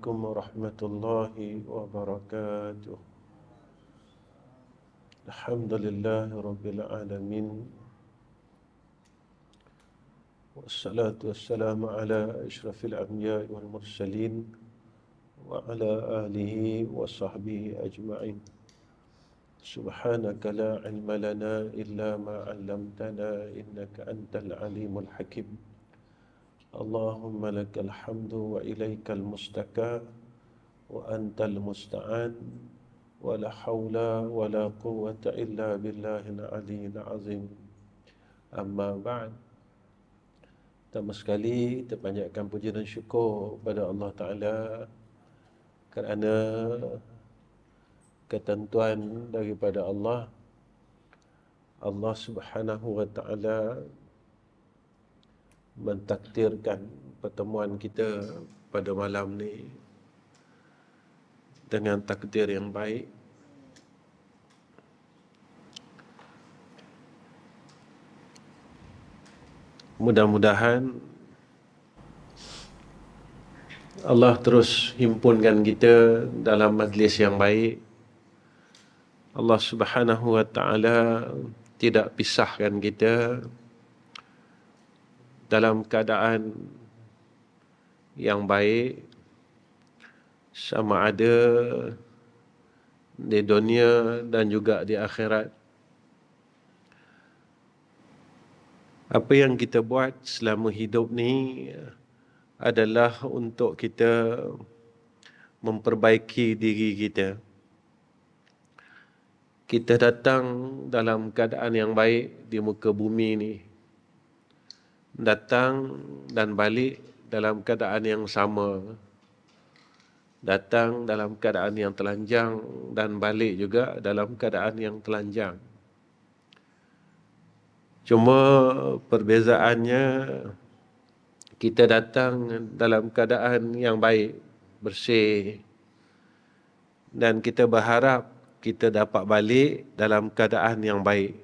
Assalamualaikum warahmatullahi wabarakatuh. Alhamdulillahi rabbil alamin. Wassalatu wassalamu ala asyrafil anbiya'i wal mursalin wa ala alihi wa sahbihi ajma'in. Subhanaka la ilma lana illa ma 'allamtana innaka antal alimul hakim. Allahumma lakal hamdu wa ilaikal mustaka wa antal musta'an wa la hawla wa la quwwata illa billahil aliyyil azim. Amma ba'd. Pertama sekali kita panjatkan puji dan syukur kepada Allah Ta'ala kerana ketentuan daripada Allah Subhanahu wa Ta'ala mentakdirkan pertemuan kita pada malam ni dengan takdir yang baik. Mudah-mudahan Allah terus himpunkan kita dalam majlis yang baik. Allah Subhanahu wa Ta'ala tidak pisahkan kita dalam keadaan yang baik, sama ada di dunia dan juga di akhirat. Apa yang kita buat selama hidup ni adalah untuk kita memperbaiki diri kita. Kita datang dalam keadaan yang baik di muka bumi ni. Datang dan balik dalam keadaan yang sama. Datang dalam keadaan yang telanjang dan balik juga dalam keadaan yang telanjang. Cuma perbezaannya, kita datang dalam keadaan yang baik, bersih, dan kita berharap kita dapat balik dalam keadaan yang baik.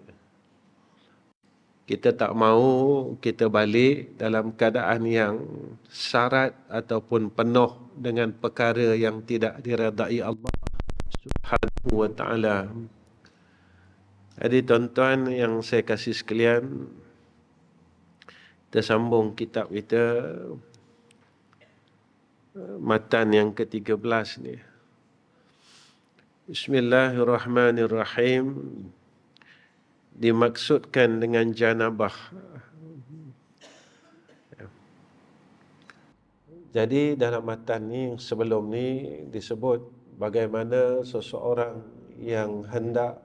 Kita tak mahu kita balik dalam keadaan yang syarat ataupun penuh dengan perkara yang tidak diredai Allah Subhanahu wa Ta'ala. Jadi tuan-tuan yang saya kasih sekalian, kita sambung kitab kita, matan yang ke-13 ni. Bismillahirrahmanirrahim. Dimaksudkan dengan janabah. Jadi dalam matan ni, sebelum ni disebut bagaimana seseorang yang hendak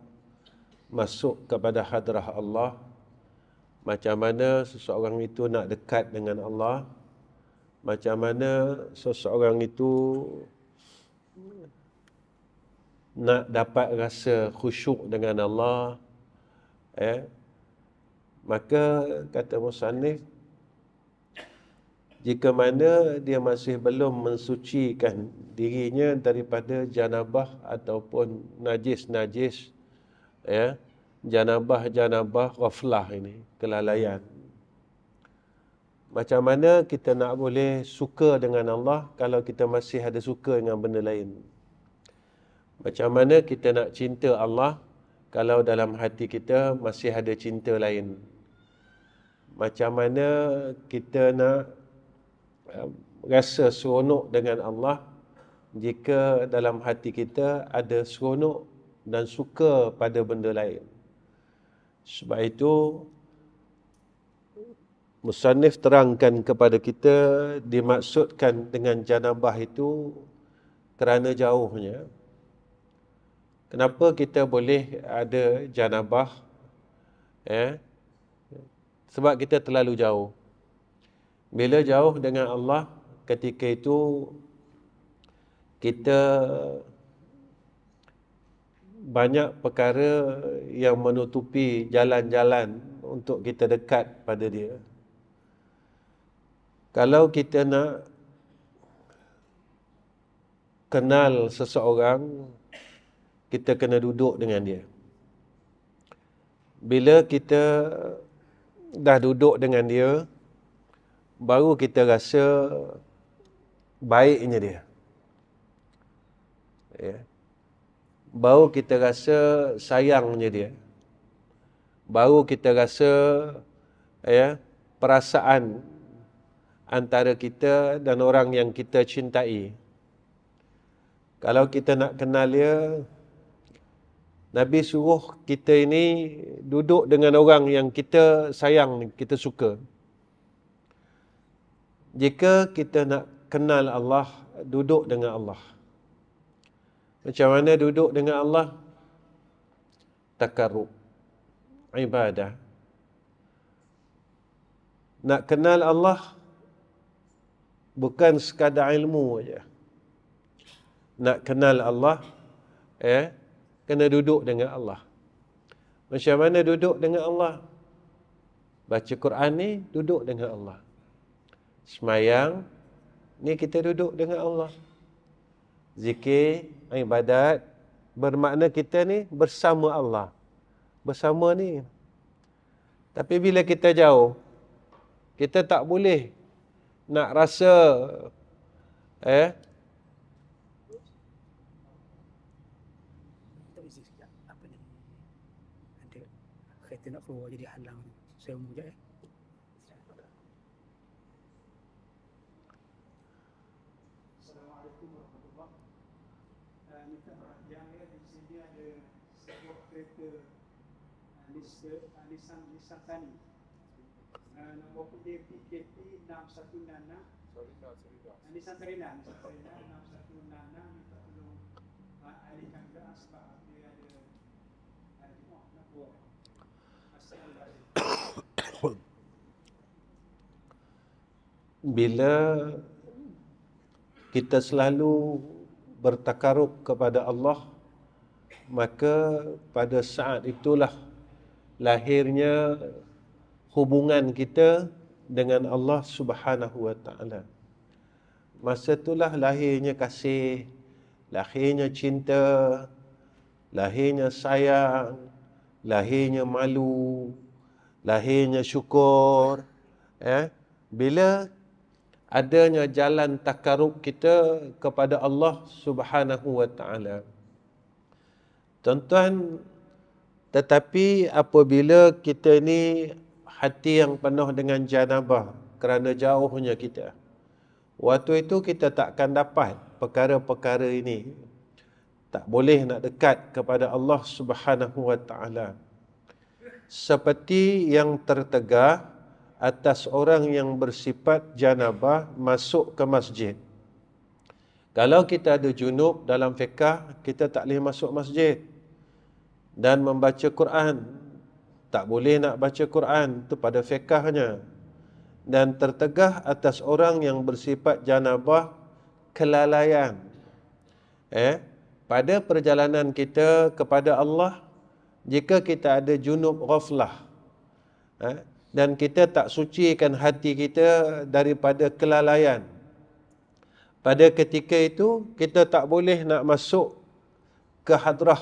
masuk kepada hadrah Allah, macam mana seseorang itu nak dekat dengan Allah, macam mana seseorang itu nak dapat rasa khusyuk dengan Allah. Maka kata musannif, jika mana dia masih belum mensucikan dirinya daripada janabah ataupun najis-najis, janabah ghaflah ini, kelalaian. Macam mana kita nak boleh suka dengan Allah kalau kita masih ada suka dengan benda lain? Macam mana kita nak cinta Allah kalau dalam hati kita masih ada cinta lain? Macam mana kita nak rasa seronok dengan Allah jika dalam hati kita ada seronok dan suka pada benda lain? Sebab itu musannif terangkan kepada kita, dimaksudkan dengan janabah itu kerana jauhnya. Kenapa kita boleh ada janabah? Sebab kita terlalu jauh. Bila jauh dengan Allah, ketika itu kita banyak perkara yang menutupi jalan-jalan untuk kita dekat pada dia. Kalau kita nak kenal seseorang, kita kena duduk dengan dia. Bila kita dah duduk dengan dia, baru kita rasa baiknya dia. Ya. Baru kita rasa sayangnya dia. Baru kita rasa ya, perasaan antara kita dan orang yang kita cintai. Kalau kita nak kenal dia, Nabi suruh kita ini duduk dengan orang yang kita sayang, kita suka. Jika kita nak kenal Allah, duduk dengan Allah. Macam mana duduk dengan Allah? Takarrub, ibadah. Nak kenal Allah bukan sekadar ilmu aja. Nak kenal Allah, kena duduk dengan Allah. Macam mana duduk dengan Allah? Baca Quran ni duduk dengan Allah. Semayang ni kita duduk dengan Allah. Zikir, ibadat, bermakna kita ni bersama Allah. Bersama ni. Tapi bila kita jauh, kita tak boleh nak rasa kereta nak keluar jadi halang. Saya umur je. Assalamualaikum warahmatullahi wabarakatuh. Minta perhatian ya, di sini ada sebuah kereta Nissan Sunny. Nombor dia PKP 6166. Nissan Serena 6166. Minta tolong alihkan ke sebab dia ada nak keluar. Bila kita selalu bertakarub kepada Allah, maka pada saat itulah lahirnya hubungan kita dengan Allah Subhanahu wa taala. Masa itulah lahirnya kasih, lahirnya cinta, lahirnya sayang, lahirnya malu, lahirnya syukur. Bila adanya jalan takarub kita kepada Allah Subhanahu wa taala. Tuan-tuan, tetapi apabila kita ni hati yang penuh dengan janabah kerana jauhnya kita, waktu itu kita takkan dapat perkara-perkara ini. Tak boleh nak dekat kepada Allah Subhanahu wa taala. Seperti yang tertegah atas orang yang bersifat janabah masuk ke masjid. Kalau kita ada junub dalam fiqah, kita tak boleh masuk masjid dan membaca Quran. Tak boleh nak baca Quran, itu pada fiqahnya. Dan tertegah atas orang yang bersifat janabah kelalaian. Pada perjalanan kita kepada Allah, jika kita ada junub ghaflah, dan kita tak sucikan hati kita daripada kelalaian, pada ketika itu kita tak boleh nak masuk ke hadrah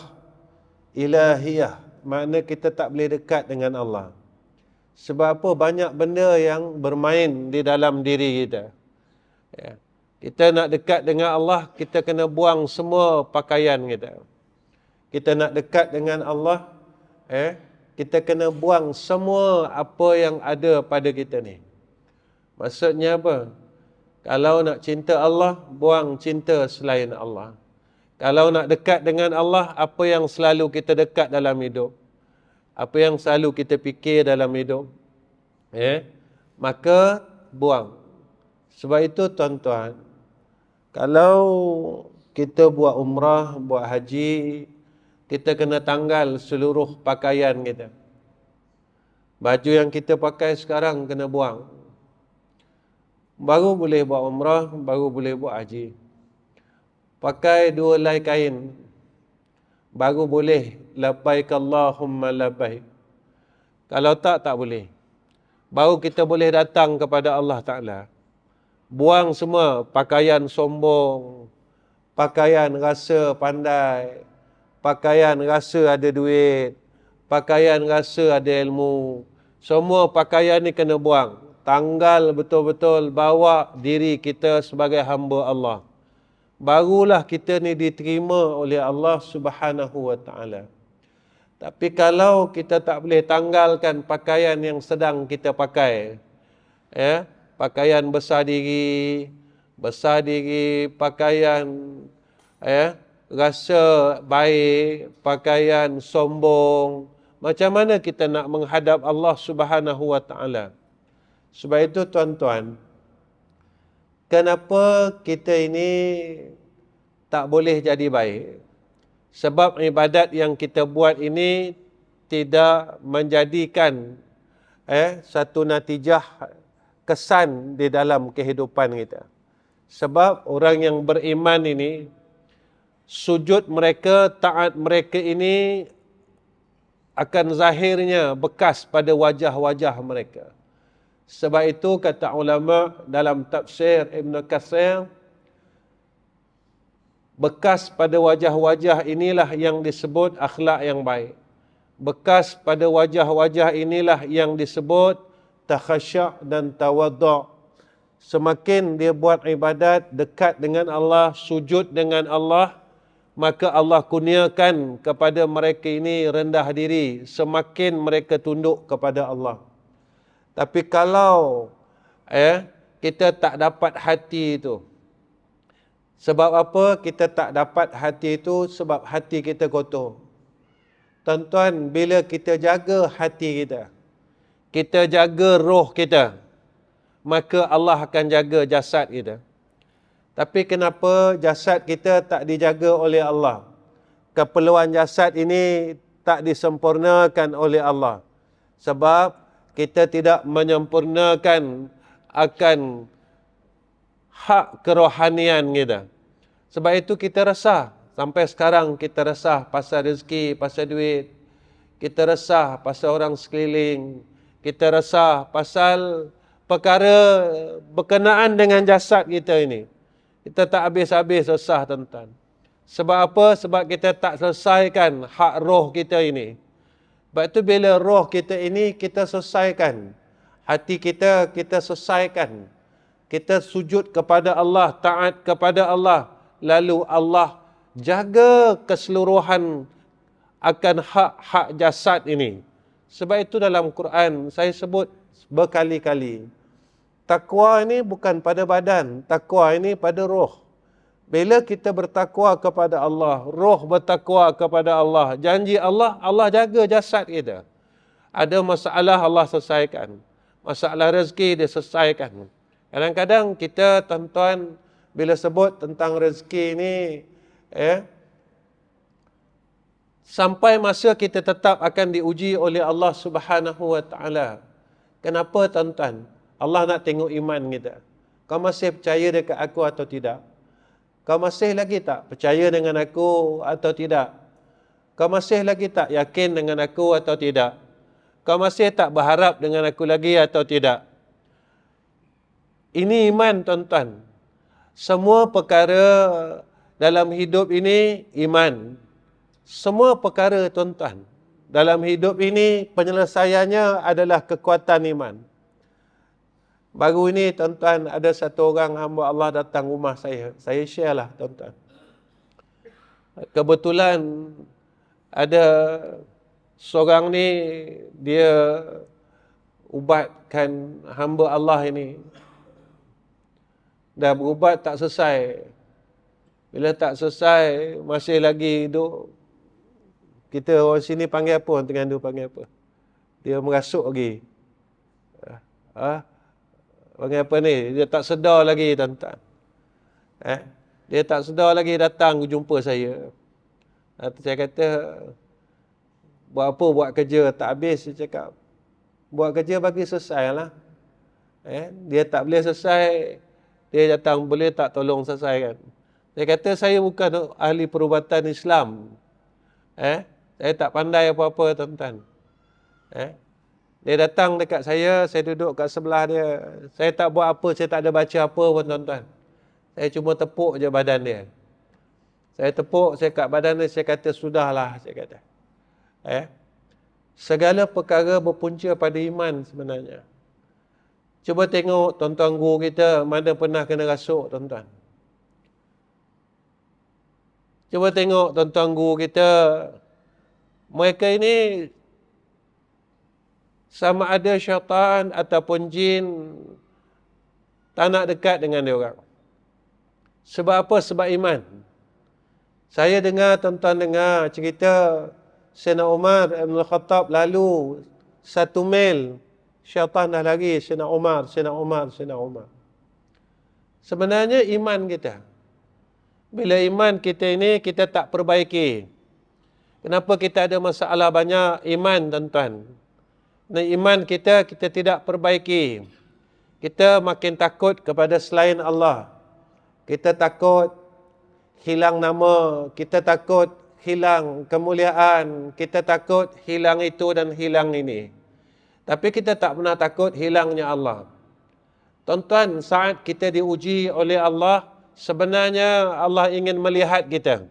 ilahiyah, makna kita tak boleh dekat dengan Allah. Sebab apa? Banyak benda yang bermain di dalam diri kita. Kita nak dekat dengan Allah, kita kena buang semua pakaian kita. Kita nak dekat dengan Allah, kita kena buang semua apa yang ada pada kita ni. Maksudnya apa? Kalau nak cinta Allah, buang cinta selain Allah. Kalau nak dekat dengan Allah, apa yang selalu kita dekat dalam hidup, apa yang selalu kita fikir dalam hidup, maka buang. Sebab itu tuan-tuan, kalau kita buat umrah, buat haji, kita kena tanggal seluruh pakaian kita. Baju yang kita pakai sekarang kena buang. Baru boleh buat umrah, baru boleh buat haji. Pakai 2 helai kain, baru boleh labbaik Allahumma labbaik. Kalau tak, tak boleh. Baru kita boleh datang kepada Allah Ta'ala. Buang semua pakaian sombong, pakaian rasa pandai, pakaian rasa ada duit, pakaian rasa ada ilmu. Semua pakaian ni kena buang. Tanggal betul-betul bawa diri kita sebagai hamba Allah. barulah kita ni diterima oleh Allah Subhanahu wa taala. Tapi kalau kita tak boleh tanggalkan pakaian yang sedang kita pakai, ya, pakaian besar diri, pakaian, ya, rasa baik, pakaian sombong, macam mana kita nak menghadap Allah Subhanahu wa taala? Sebab itu tuan-tuan, kenapa kita ini tak boleh jadi baik? Sebab ibadat yang kita buat ini tidak menjadikan satu natijah kesan di dalam kehidupan kita. Sebab orang yang beriman ini, sujud mereka, taat mereka ini akan zahirnya bekas pada wajah-wajah mereka. Sebab itu kata ulama dalam tafsir Ibn Katsir, bekas pada wajah-wajah inilah yang disebut akhlak yang baik. Bekas pada wajah-wajah inilah yang disebut takhasyu' dan tawaddu'. Semakin dia buat ibadat dekat dengan Allah, sujud dengan Allah, maka Allah kurniakan kepada mereka ini rendah diri, semakin mereka tunduk kepada Allah. Tapi kalau kita tak dapat hati itu, sebab apa kita tak dapat hati itu? Sebab hati kita kotor. Tuan-tuan, bila kita jaga hati kita, kita jaga roh kita, maka Allah akan jaga jasad kita. Tapi kenapa jasad kita tak dijaga oleh Allah? Keperluan jasad ini tak disempurnakan oleh Allah. Sebab kita tidak menyempurnakan akan hak kerohanian kita. Sebab itu kita resah. Sampai sekarang kita resah pasal rezeki, pasal duit. Kita resah pasal orang sekeliling. Kita resah pasal perkara berkenaan dengan jasad kita ini. Kita tak habis-habis resah, tuan-tuan. Sebab apa? Sebab kita tak selesaikan hak roh kita ini. Sebab itu bila roh kita ini kita selesaikan, hati kita selesaikan, kita sujud kepada Allah, taat kepada Allah, lalu Allah jaga keseluruhan akan hak-hak jasad ini. Sebab itu dalam Quran saya sebut berkali-kali, takwa ini bukan pada badan, takwa ini pada roh. Bila kita bertakwa kepada Allah, roh bertakwa kepada Allah, janji Allah, Allah jaga jasad kita. Ada masalah Allah selesaikan. Masalah rezeki dia selesaikan. Kadang-kadang kita, tuan-tuan, bila sebut tentang rezeki ini, sampai masa kita tetap akan diuji oleh Allah Subhanahu wa taala. Kenapa, tuan-tuan? Allah nak tengok iman kita. Kau masih percaya dekat aku atau tidak? Kau masih lagi tak percaya dengan aku atau tidak? Kau masih lagi tak yakin dengan aku atau tidak? Kau masih tak berharap dengan aku lagi atau tidak? Ini iman, tuan-tuan. Semua perkara dalam hidup ini iman. Semua perkara, tuan-tuan, dalam hidup ini penyelesaiannya adalah kekuatan iman. Baru ini, tuan-tuan, ada satu orang hamba Allah datang rumah saya. Saya share lah, tuan-tuan. Kebetulan ada seorang ni, dia ubatkan hamba Allah ini. Dah berubat tak selesai. Bila tak selesai, masih lagi duduk. Kita orang sini panggil apa? Orang Terengganu panggil apa? Dia merasuk lagi. Panggil apa ni? Dia tak sedar lagi, tuan-tuan. Dia tak sedar lagi datang jumpa saya. Saya kata, buat apa buat kerja tak habis? Saya cakap, buat kerja bagi selesai lah. Dia tak boleh selesai, dia datang, boleh tak tolong selesaikan? Saya kata, saya bukan ahli perubatan Islam. Saya tak pandai apa-apa, tuan-tuan. Dia datang dekat saya duduk kat sebelah dia. Saya tak buat apa, saya tak ada baca apa pun, tuan-tuan. Saya cuma tepuk je badan dia. Saya tepuk, saya kat badan dia, saya kata, sudahlah, saya kata. Segala perkara berpunca pada iman sebenarnya. Cuba tengok tuan-tuan guru kita, mana pernah kena rasuk, tuan-tuan. Cuba tengok tuan-tuan guru kita. Mereka ini sama ada syaitan ataupun jin tak nak dekat dengan dia orang. Sebab apa? Sebab iman. Saya dengar, tuan-tuan dengar cerita Sayyidina Umar Ibn Khattab lalu 1 mil. Syaitan dah lari Sayyidina Umar. Sebenarnya iman kita. Bila iman kita ini kita tak perbaiki. Kenapa kita ada masalah banyak? Iman, tuan-tuan. Dan iman kita tidak perbaiki. Kita makin takut kepada selain Allah. Kita takut hilang nama. Kita takut hilang kemuliaan. Kita takut hilang itu dan hilang ini. Tapi kita tak pernah takut hilangnya Allah. Tuan-tuan, saat kita diuji oleh Allah, sebenarnya Allah ingin melihat kita.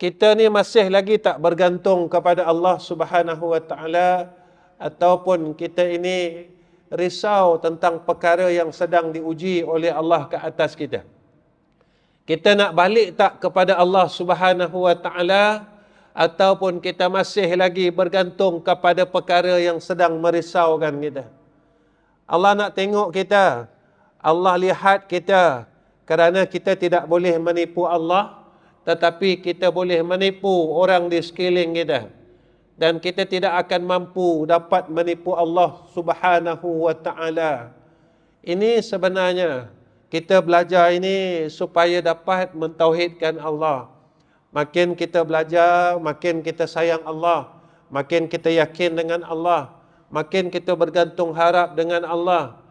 Kita ni masih lagi tak bergantung kepada Allah Subhanahu wa taala, ataupun kita ini risau tentang perkara yang sedang diuji oleh Allah ke atas kita. Kita nak balik tak kepada Allah Subhanahu wa taala, ataupun kita masih lagi bergantung kepada perkara yang sedang merisaukan kita. Allah nak tengok kita. Allah lihat kita. Kerana kita tidak boleh menipu Allah, tetapi kita boleh menipu orang di sekeliling kita. Dan kita tidak akan mampu dapat menipu Allah Subhanahu wa taala. Ini sebenarnya kita belajar ini supaya dapat mentauhidkan Allah. Makin kita belajar, makin kita sayang Allah, makin kita yakin dengan Allah, makin kita bergantung harap dengan Allah.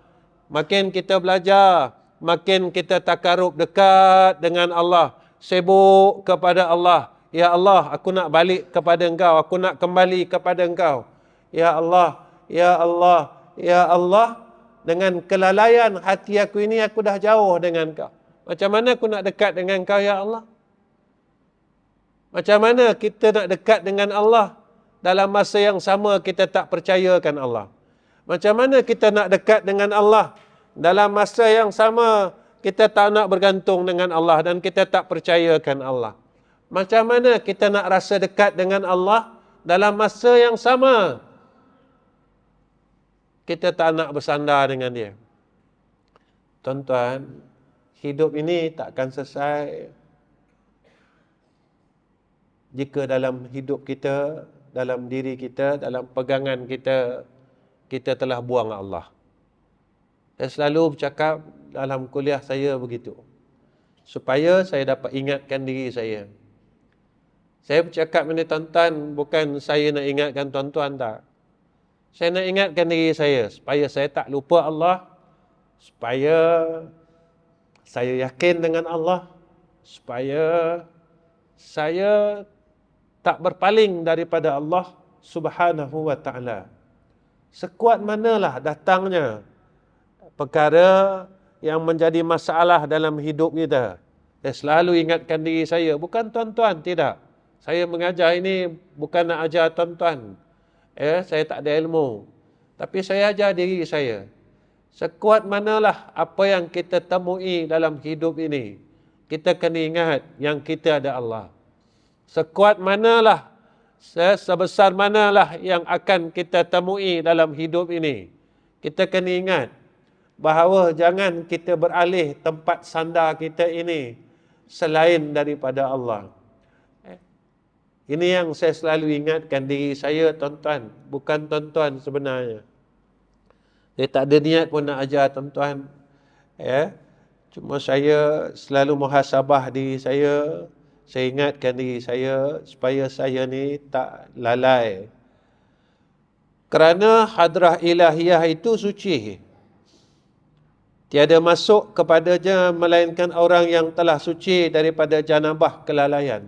Makin kita belajar, makin kita takarub dekat dengan Allah. Sibuk kepada Allah. Ya Allah, aku nak balik kepada Engkau. Aku nak kembali kepada Engkau. Ya Allah, Ya Allah, Ya Allah. Dengan kelalaian hati aku ini, aku dah jauh dengan Engkau. Macam mana aku nak dekat dengan Engkau, Ya Allah? Macam mana kita nak dekat dengan Allah dalam masa yang sama kita tak percayakan Allah? Macam mana kita nak dekat dengan Allah dalam masa yang sama kita tak nak bergantung dengan Allah dan kita tak percayakan Allah? Macam mana kita nak rasa dekat dengan Allah dalam masa yang sama kita tak nak bersandar dengan Dia? Tuan-tuan, hidup ini takkan selesai jika dalam hidup kita, dalam diri kita, dalam pegangan kita, kita telah buang Allah. Saya selalu bercakap dalam kuliah saya begitu, supaya saya dapat ingatkan diri saya. Saya bercakap ini, tuan-tuan, bukan saya nak ingatkan tuan-tuan, tak. Saya nak ingatkan diri saya, supaya saya tak lupa Allah, supaya saya yakin dengan Allah, supaya saya tak berpaling daripada Allah Subhanahu wa taala. Sekuat manalah datangnya perkara yang menjadi masalah dalam hidup kita, saya selalu ingatkan diri saya, bukan tuan-tuan, tidak. Saya mengajar ini bukan nak ajar tuan-tuan. Saya tak ada ilmu. Tapi saya ajar diri saya. Sekuat manalah apa yang kita temui dalam hidup ini, kita kena ingat yang kita ada Allah. Sekuat manalah, sebesar manalah yang akan kita temui dalam hidup ini, kita kena ingat bahawa jangan kita beralih tempat sandar kita ini selain daripada Allah. Ini yang saya selalu ingatkan diri saya, tuan-tuan. Bukan tuan-tuan sebenarnya. Saya tak ada niat pun nak ajar tuan-tuan. Cuma saya selalu muhasabah diri saya. Saya ingatkan diri saya supaya saya ni tak lalai. Kerana hadrah ilahiyah itu suci. Tiada masuk kepadanya melainkan orang yang telah suci daripada janabah kelalaian.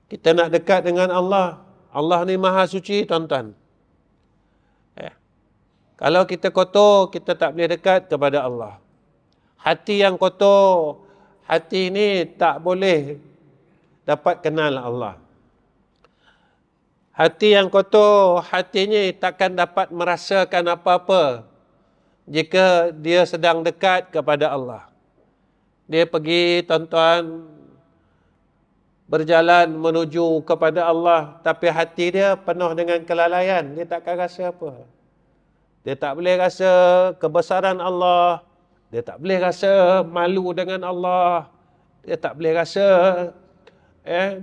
Kita nak dekat dengan Allah. Allah ni maha suci, tuan-tuan. Kalau kita kotor, kita tak boleh dekat kepada Allah. Hati yang kotor, hati ini tak boleh dapat kenal Allah. Hati yang kotor, hatinya takkan dapat merasakan apa-apa jika dia sedang dekat kepada Allah. Dia pergi, tuan-tuan, berjalan menuju kepada Allah, tapi hati dia penuh dengan kelalaian, dia takkan rasa apa. Dia tak boleh rasa kebesaran Allah, dia tak boleh rasa malu dengan Allah, dia tak boleh rasa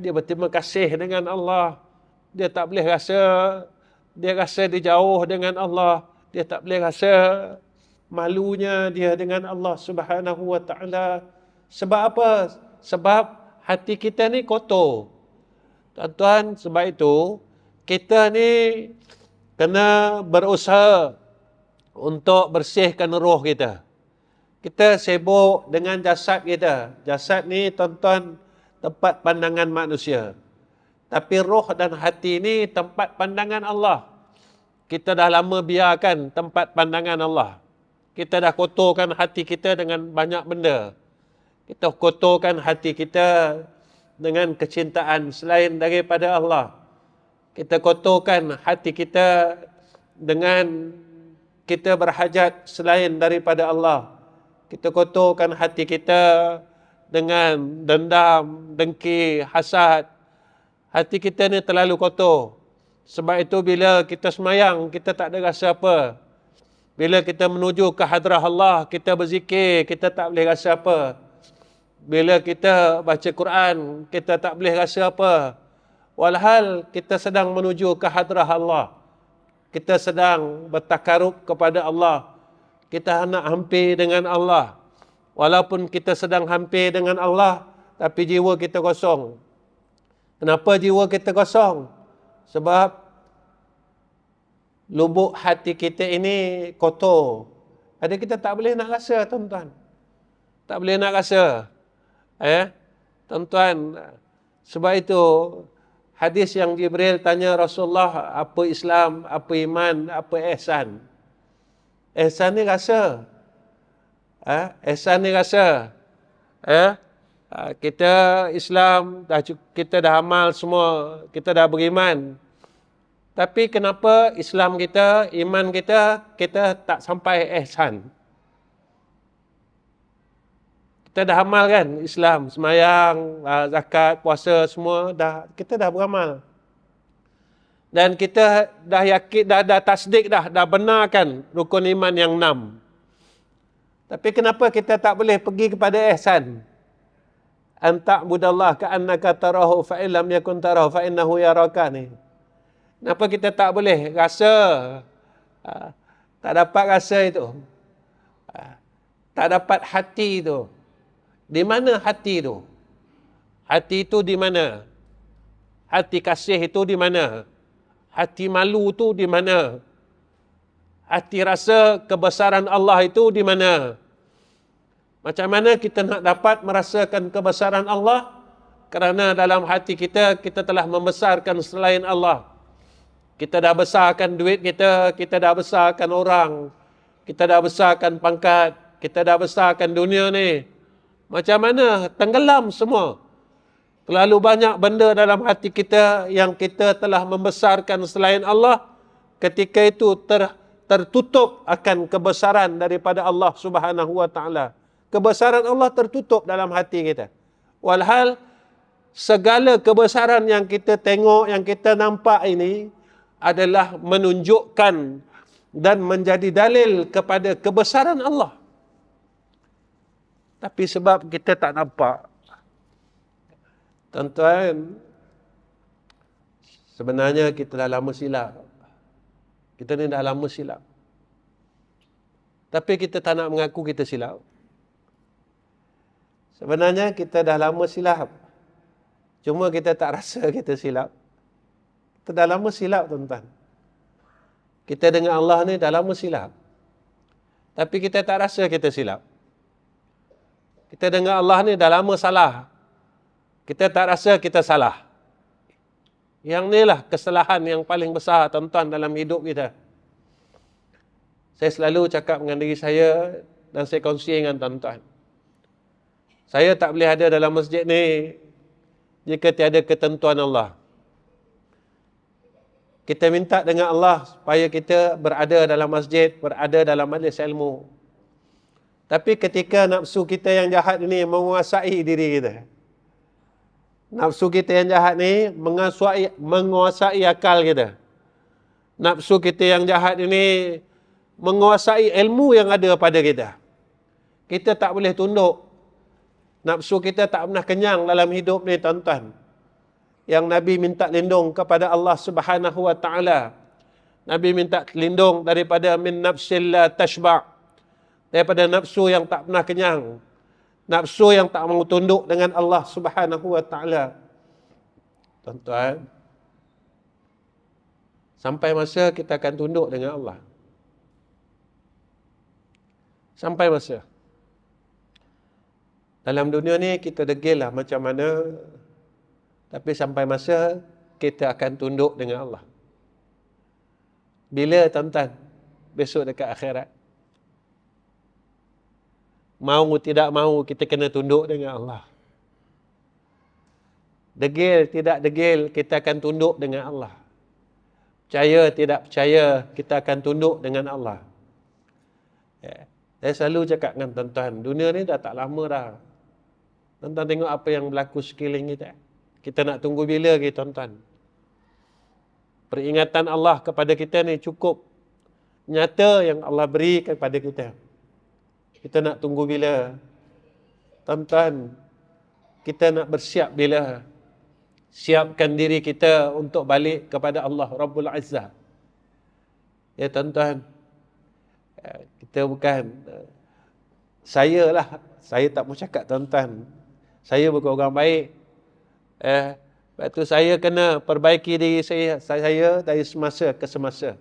dia berterima kasih dengan Allah, dia tak boleh rasa, dia rasa dia jauh dengan Allah, dia tak boleh rasa malunya dia dengan Allah Subhanahu wa taala. Sebab apa? Sebab hati kita ni kotor. Tuan-tuan, sebab itu kita ni kena berusaha untuk bersihkan roh kita. Kita sibuk dengan jasad kita. Jasad ni, tuan-tuan, tempat pandangan manusia. Tapi roh dan hati ni tempat pandangan Allah. Kita dah lama biarkan tempat pandangan Allah. Kita dah kotorkan hati kita dengan banyak benda. Kita kotorkan hati kita dengan kecintaan selain daripada Allah. Kita kotorkan hati kita dengan kita berhajat selain daripada Allah. Kita kotorkan hati kita dengan dendam, dengki, hasad. Hati kita ni terlalu kotor. Sebab itu bila kita semayang, kita tak ada rasa apa. Bila kita menuju ke hadrah Allah, kita berzikir, kita tak boleh rasa apa. Bila kita baca Quran, kita tak boleh rasa apa. Walhal kita sedang menuju ke hadrah Allah. Kita sedang bertakarub kepada Allah. Kita nak hampir dengan Allah. Walaupun kita sedang hampir dengan Allah, tapi jiwa kita kosong. Kenapa jiwa kita kosong? Sebab lubuk hati kita ini kotor. Ada kita tak boleh nak rasa, tuan-tuan. Tak boleh nak rasa. Tuan-tuan, sebab itu hadis yang Jibril tanya Rasulullah, apa Islam, apa iman, apa ihsan? Ihsan ni rasa. Ihsan ni rasa. Kita Islam, kita dah amal semua, kita dah beriman. Tapi kenapa Islam kita, iman kita, kita tak sampai ihsan? Kita dah amal kan, Islam, semayang, zakat, puasa, semua, kita dah beramal. Dan kita dah yakin, dah tasdik dah benarkan rukun iman yang 6. Tapi kenapa kita tak boleh pergi kepada ihsan? An ta'budallah ka'annaka tarahu fa'illam yakun tarahu fa'innahu yaraka ni. Kenapa kita tak boleh rasa, tak dapat rasa itu? Tak dapat hati itu. Di mana hati itu? Hati itu di mana? Hati kasih itu di mana? Hati malu itu di mana? Hati rasa kebesaran Allah itu di mana? Macam mana kita nak dapat merasakan kebesaran Allah? Kerana dalam hati kita, kita telah membesarkan selain Allah. Kita dah besarkan duit kita, kita dah besarkan orang, kita dah besarkan pangkat, kita dah besarkan dunia ni. Macam mana? Tenggelam semua. Terlalu banyak benda dalam hati kita yang kita telah membesarkan selain Allah. Ketika itu tertutup akan kebesaran daripada Allah Subhanahu wa taala. Kebesaran Allah tertutup dalam hati kita. Walhal segala kebesaran yang kita tengok, yang kita nampak ini adalah menunjukkan dan menjadi dalil kepada kebesaran Allah. Tapi sebab kita tak nampak, tuan-tuan, sebenarnya kita dah lama silap. Kita ni dah lama silap. Tapi kita tak nak mengaku kita silap. Sebenarnya kita dah lama silap. Cuma kita tak rasa kita silap. Kita dah lama silap, tuan-tuan. Kita dengan Allah ni dah lama silap. Tapi kita tak rasa kita silap. Kita dengan Allah ni dah lama salah. Kita tak rasa kita salah. Yang ni lah kesalahan yang paling besar, tuan-tuan, dalam hidup kita. Saya selalu cakap dengan diri saya dan saya kongsi dengan tuan-tuan. Saya tak boleh ada dalam masjid ni jika tiada ketentuan Allah. Kita minta dengan Allah supaya kita berada dalam masjid, berada dalam majlis ilmu. Tapi ketika nafsu kita yang jahat ini menguasai diri kita, Nafsu kita yang jahat ni menguasai akal kita. Nafsu kita yang jahat ini menguasai ilmu yang ada pada kita. Kita tak boleh tunduk. Nafsu kita tak pernah kenyang dalam hidup ni, tuan-tuan. Yang Nabi minta lindung kepada Allah Subhanahu wa taala. Nabi minta lindung daripada min nafsil la tashba'. Daripada nafsu yang tak pernah kenyang. Nafsu yang tak mau tunduk dengan Allah Subhanahu wa taala. Tuan-tuan, sampai masa kita akan tunduk dengan Allah. Sampai masa. Dalam dunia ni kita degil lah macam mana, tapi sampai masa kita akan tunduk dengan Allah. Bila, tuan-tuan? Besok dekat akhirat. Mau tidak mau kita kena tunduk dengan Allah. Degil tidak degil kita akan tunduk dengan Allah. Percaya tidak percaya kita akan tunduk dengan Allah. Saya selalu cakap dengan tuan-tuan, dunia ni dah tak lama dah. Tuan-tuan tengok apa yang berlaku sekeliling kita. Kita nak tunggu bila lagi, tuan-tuan? Peringatan Allah kepada kita ni cukup nyata yang Allah beri kepada kita. Kita nak tunggu bila? Tuan-tuan, kita nak bersiap bila? Siapkan diri kita untuk balik kepada Allah Rabbul Izzah. Ya, tuan-tuan, kita bukan, saya tak mau cakap tuan-tuan, saya bukan orang baik. Lepas tu saya kena perbaiki diri saya dari semasa ke semasa.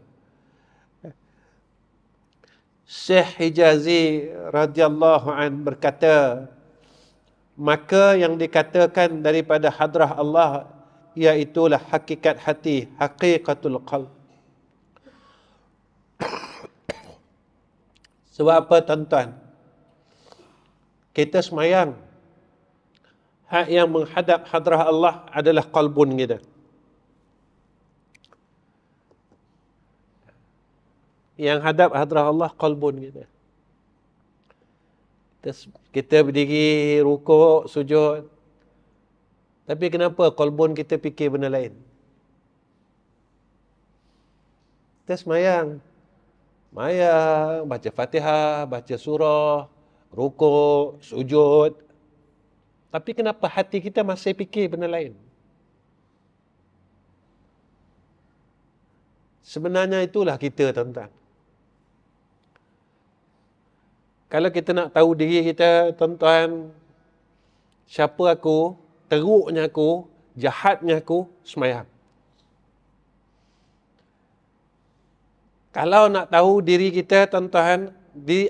Syekh Hijazi radhiyallahu an berkata, maka yang dikatakan daripada hadrah Allah iaitulah hakikat hati, haqiqatul qalb. Sebab apa, tuan-tuan? Kita semayang, hak yang menghadap hadrah Allah adalah qalbun kita. Yang hadap hadrah Allah qalbun kita. Kita berdiri, rukuk, sujud. Tapi kenapa qalbun kita fikir benda lain? Kita semayang, baca Fatihah, baca surah, rukuk, sujud. Tapi kenapa hati kita masih fikir benda lain? Sebenarnya itulah kita, tuan-tuan. Kalau kita nak tahu diri kita, tuan-tuan, siapa aku, teruknya aku, jahatnya aku, semayang. Kalau nak tahu diri kita, tuan-tuan,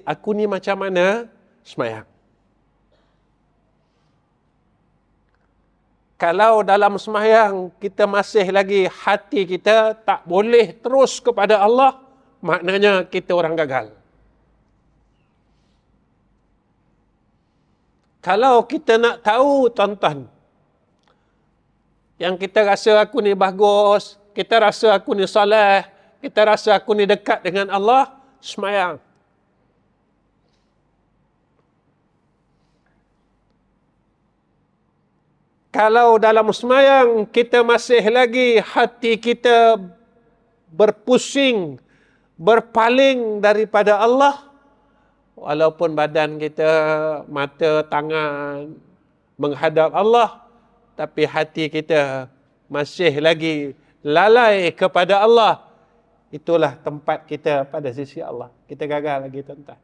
aku ni macam mana, semayang. Kalau dalam semayang kita masih lagi hati kita tak boleh terus kepada Allah, maknanya kita orang gagal. Kalau kita nak tahu, tuan-tuan, yang kita rasa aku ni bagus, kita rasa aku ni soleh, kita rasa aku ni dekat dengan Allah, semayang. Kalau dalam semayang kita masih lagi hati kita berpusing, berpaling daripada Allah, walaupun badan kita, mata, tangan menghadap Allah, tapi hati kita masih lagi lalai kepada Allah, itulah tempat kita pada sisi Allah. Kita gagal lagi, tuan-tuan.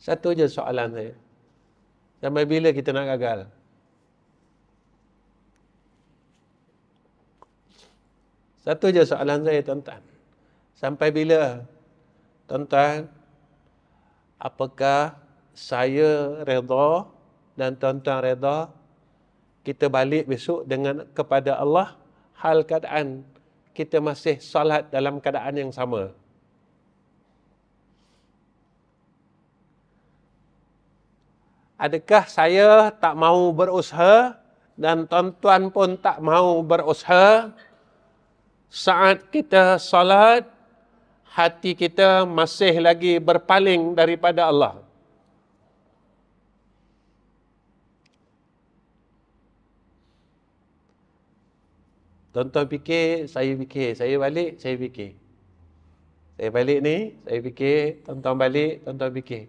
Satu je soalan saya. Sampai bila kita nak gagal? Satu je soalan saya, tuan-tuan. Sampai bila, tuan-tuan, apakah saya redha dan tuan-tuan redha kita balik besok dengan kepada Allah hal keadaan kita masih solat dalam keadaan yang sama? Adakah saya tak mau berusaha dan tuan-tuan pun tak mau berusaha saat kita solat, hati kita masih lagi berpaling daripada Allah? Tuan-tuan fikir, saya balik, saya fikir. Saya balik ni, saya fikir, tuan-tuan balik, tuan-tuan fikir.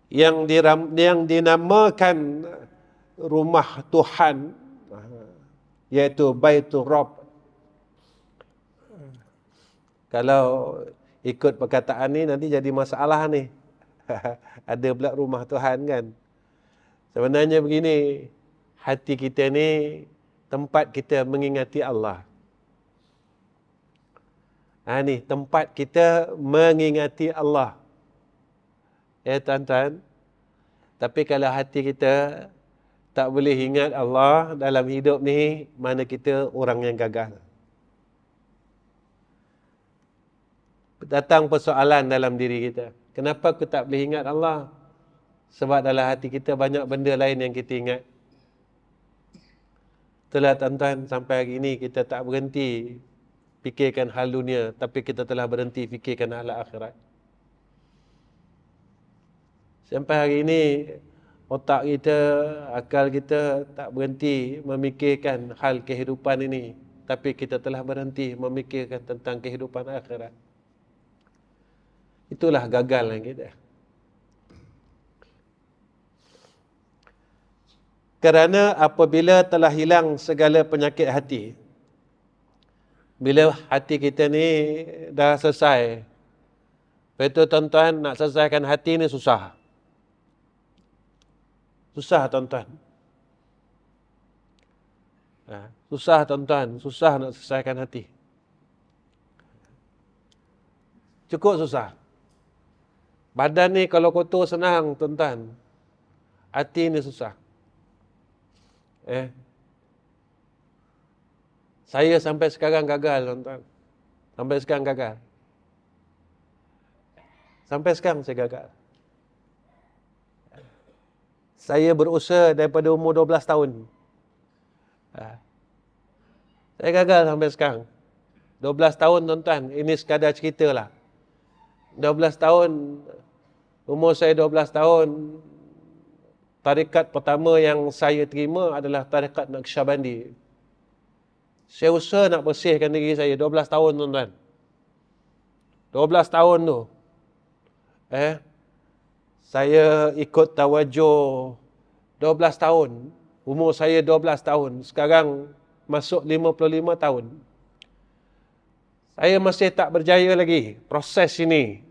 Yang dinamakan rumah Tuhan, iaitu Baitul Rabb. Kalau ikut perkataan ni nanti jadi masalah ni. Ada pula rumah Tuhan kan. Sebenarnya begini, hati kita ni tempat kita mengingati Allah. Ni tempat kita mengingati Allah. Ya tuan-tuan. Tapi kalau hati kita tak boleh ingat Allah dalam hidup ni, mana kita orang yang gagal. Datang persoalan dalam diri kita. Kenapa aku tak boleh ingat Allah? Sebab dalam hati kita banyak benda lain yang kita ingat. Itulah tuan-tuan, sampai hari ini kita tak berhenti fikirkan hal dunia, tapi kita telah berhenti fikirkan hal akhirat. Sampai hari ini otak kita, akal kita tak berhenti memikirkan hal kehidupan ini, tapi kita telah berhenti memikirkan tentang kehidupan akhirat. Itulah gagal yang kita. Kerana apabila telah hilang segala penyakit hati, bila hati kita ni dah selesai, lepas tu tuan-tuan nak selesaikan hati ni susah. Susah tuan-tuan. Susah tuan-tuan, susah nak selesaikan hati. Cukup susah. Badan ni kalau kotor senang tuan-tuan. Hati ni susah. Saya sampai sekarang gagal tuan-tuan. Sampai sekarang gagal. Sampai sekarang saya gagal. Saya berusaha daripada umur 12 tahun. Saya gagal sampai sekarang. 12 tahun tuan-tuan. Ini sekadar cerita lah. 12 tahun. Umur saya 12 tahun. Tarikat pertama yang saya terima adalah tarikat Naqsyabandi. Saya usaha nak bersihkan diri saya 12 tahun tuan-tuan. 12 tahun tu. Saya ikut tawajuh 12 tahun. Umur saya 12 tahun. Sekarang masuk 55 tahun. Saya masih tak berjaya lagi proses ini.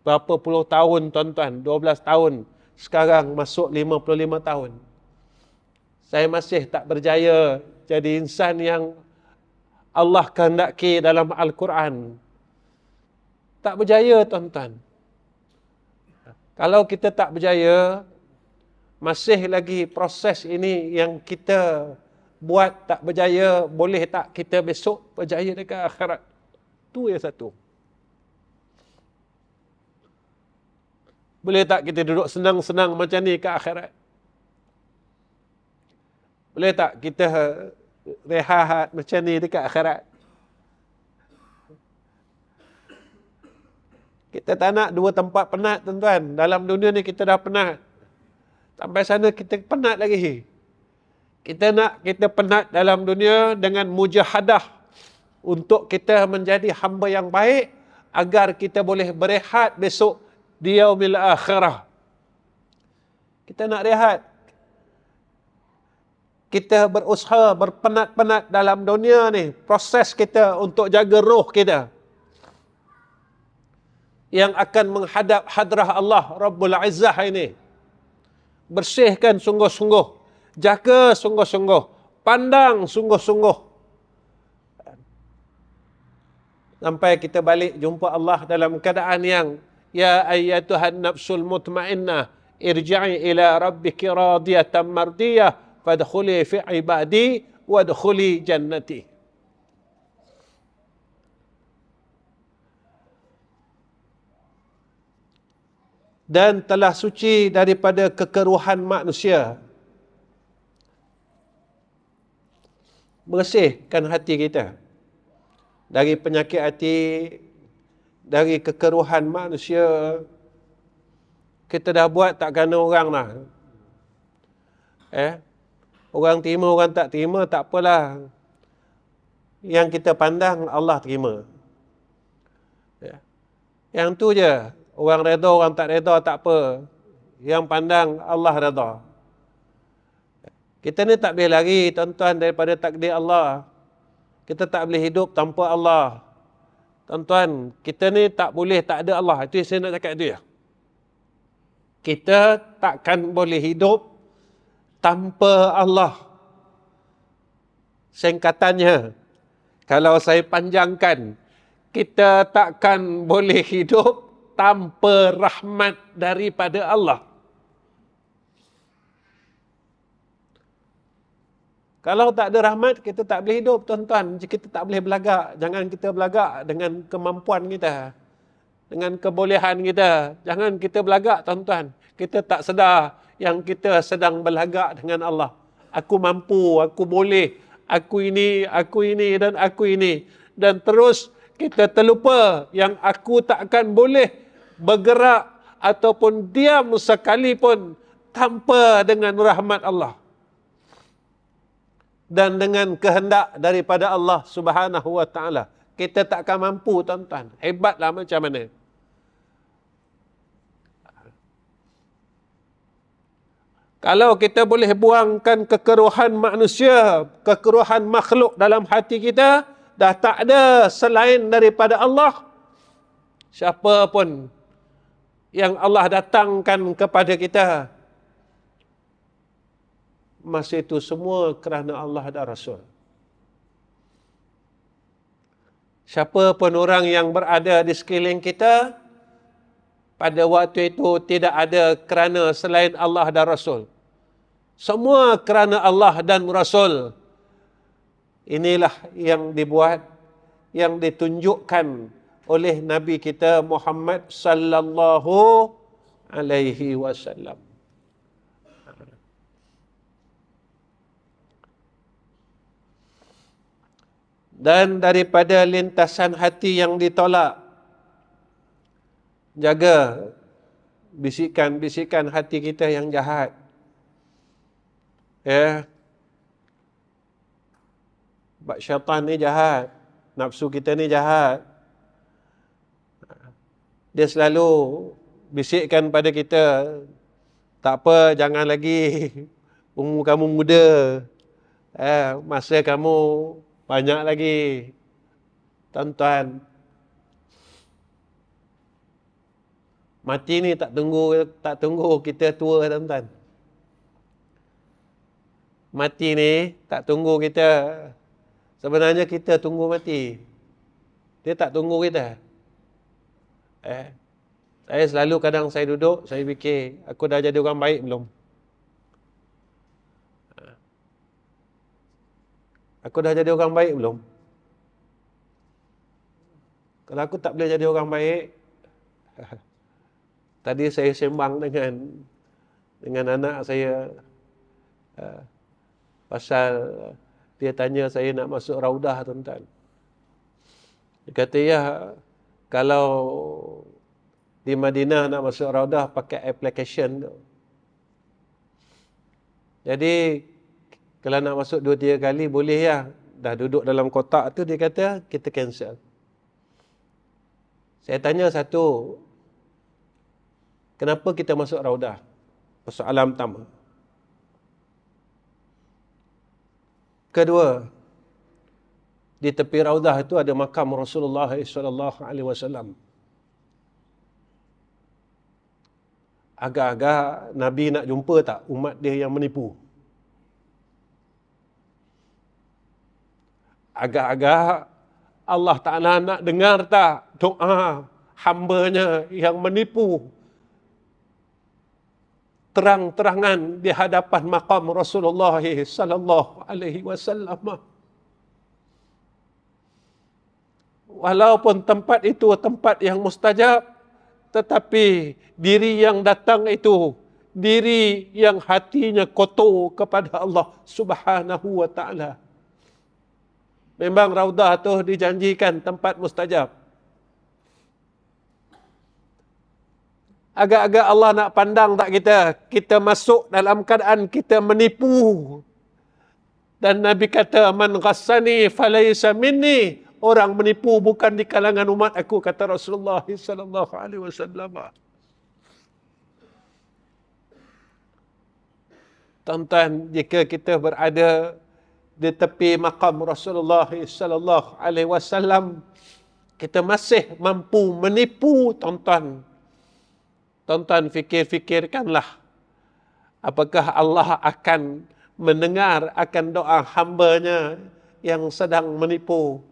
Berapa puluh tahun tuan-tuan. 12 tahun. Sekarang masuk 55 tahun. Saya masih tak berjaya jadi insan yang Allah kehendaki dalam Al-Quran. Tak berjaya tuan-tuan. Kalau kita tak berjaya, masih lagi proses ini yang kita buat tak berjaya, boleh tak kita besok berjaya dekat akhirat? Itu yang satu. Boleh tak kita duduk senang-senang macam ni ke akhirat? Boleh tak kita rehat macam ni dekat akhirat? Kita tak nak dua tempat penat tuan-tuan. Dalam dunia ni kita dah penat. Sampai sana kita penat lagi. Kita nak kita penat dalam dunia dengan mujahadah untuk kita menjadi hamba yang baik agar kita boleh berehat besok di yaumil akhirah. Kita nak rehat. Kita berusaha berpenat-penat dalam dunia ni, proses kita untuk jaga roh kita yang akan menghadap hadrah Allah Rabbul Izzah ini. Bersihkan sungguh-sungguh, jaga sungguh-sungguh, pandang sungguh-sungguh. Sampai kita balik jumpa Allah dalam keadaan yang ya ayyatuhan nafsul mutmainnah irji'i ila rabbiki radiyatan mardiyah fadkhuli fi ibadi wadkhuli jannati. Dan telah suci daripada kekeruhan manusia. Bersihkan hati kita dari penyakit hati, dari kekeruhan manusia. Kita dah buat tak kena orang lah. Orang terima, orang tak terima, tak apalah. Yang kita pandang, Allah terima. Yang tu je. Orang reda, orang tak reda, tak apa. Yang pandang, Allah reda. Kita ni tak boleh lari, tuan-tuan, daripada takdir Allah. Kita tak boleh hidup tanpa Allah. Tuan-tuan, kita ni tak boleh tak ada Allah. Itu yang saya nak cakap itu ya. Kita takkan boleh hidup tanpa Allah. Singkatannya, kalau saya panjangkan, kita takkan boleh hidup tanpa rahmat daripada Allah. Kalau tak ada rahmat, kita tak boleh hidup, tuan-tuan. Kita tak boleh belagak. Jangan kita belagak dengan kemampuan kita, dengan kebolehan kita. Jangan kita belagak, tuan-tuan. Kita tak sedar yang kita sedang belagak dengan Allah. Aku mampu, aku boleh, aku ini, dan aku ini. Dan terus kita terlupa yang aku tak akan boleh bergerak ataupun diam sekalipun tanpa dengan rahmat Allah. Dan dengan kehendak daripada Allah Subhanahu wa ta'ala. Kita tak akan mampu, tuan-tuan. Hebatlah macam mana. Kalau kita boleh buangkan kekeruhan manusia, kekeruhan makhluk dalam hati kita, dah tak ada selain daripada Allah. Siapa pun yang Allah datangkan kepada kita, masa itu semua kerana Allah dan Rasul. Siapa pun orang yang berada di sekeliling kita, pada waktu itu tidak ada kerana selain Allah dan Rasul. Semua kerana Allah dan Rasul. Inilah yang dibuat, yang ditunjukkan oleh Nabi kita Muhammad sallallahu alaihi wasallam. Dan daripada lintasan hati yang ditolak, jaga bisikan-bisikan hati kita yang jahat. Sebab syaitan ni jahat, nafsu kita ni jahat. Dia selalu bisikkan pada kita, tak apa, jangan lagi, umur kamu muda, masa kamu banyak lagi. Tuan-tuan, mati ni tak tunggu kita tua, tuan-tuan. Mati ni tak tunggu kita. Sebenarnya kita tunggu mati. Dia tak tunggu kita. Saya selalu kadang saya duduk, saya fikir, aku dah jadi orang baik belum? Aku dah jadi orang baik belum? Kalau aku tak boleh jadi orang baik, tadi saya sembang dengan anak saya, pasal dia tanya saya nak masuk raudah, tuan-tuan. Dia kata, ya, kalau di Madinah nak masuk raudah pakai application tu. Jadi kalau nak masuk 2-3 kali boleh ya. Dah duduk dalam kotak tu, dia kata kita cancel. Saya tanya satu, kenapa kita masuk raudah? Persoalan pertama. Kedua, di tepi raudah itu ada makam Rasulullah SAW. Agak-agak Nabi nak jumpa tak umat dia yang menipu? Agak-agak Allah Ta'ala nak dengar tak doa hambanya yang menipu terang-terangan di hadapan makam Rasulullah sallallahu alaihi wasallam. Walaupun tempat itu tempat yang mustajab, tetapi diri yang datang itu diri yang hatinya kotor kepada Allah Subhanahu wa taala. Memang raudah tu dijanjikan tempat mustajab. Agak-agak Allah nak pandang tak kita? Kita masuk dalam keadaan kita menipu. Dan Nabi kata, man ghassani falaysa minni. Orang menipu bukan di kalangan umat aku, kata Rasulullah sallallahu alaihi wasallam. Tuan-tuan, jika kita berada di tepi maqam Rasulullah sallallahu alaihi wasallam, kita masih mampu menipu, tuan-tuan. Tuan-tuan, fikir-fikirkanlah, apakah Allah akan mendengar akan doa hamba-Nya yang sedang menipu?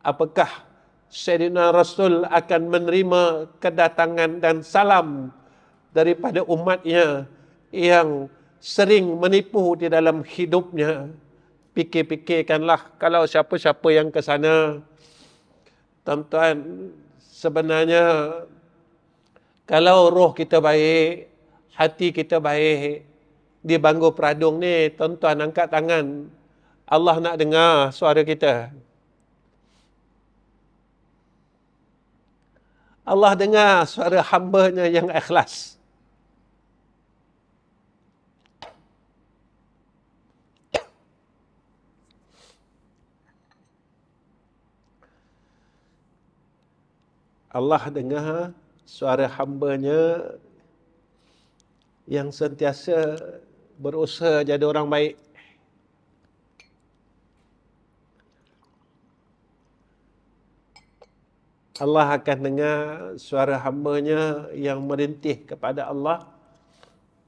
Apakah Sayyidina Rasul akan menerima kedatangan dan salam daripada umatnya yang sering menipu di dalam hidupnya? Fikir-fikirkanlah, kalau siapa-siapa yang ke sana, tuan-tuan, sebenarnya kalau roh kita baik, hati kita baik, di Bangor Peradung ni, tuan-tuan angkat tangan. Allah nak dengar suara kita. Allah dengar suara hamba-Nya yang ikhlas. Allah dengar suara hamba-Nya yang sentiasa berusaha jadi orang baik. Allah akan dengar suara hamba-Nya yang merintih kepada Allah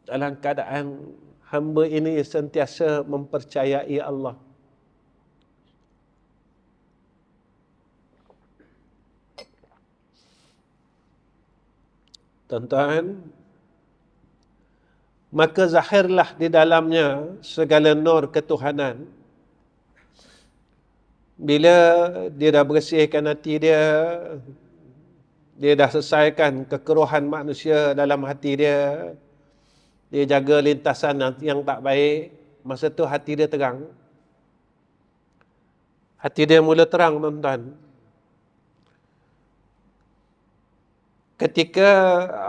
dalam keadaan hamba ini sentiasa mempercayai Allah. Tuan-tuan, maka zahirlah di dalamnya segala nur ketuhanan. Bila dia dah bersihkan hati dia, dia dah selesaikan kekeruhan manusia dalam hati dia, dia jaga lintasan yang tak baik, masa tu hati dia terang. Hati dia mula terang, tuan-tuan. Ketika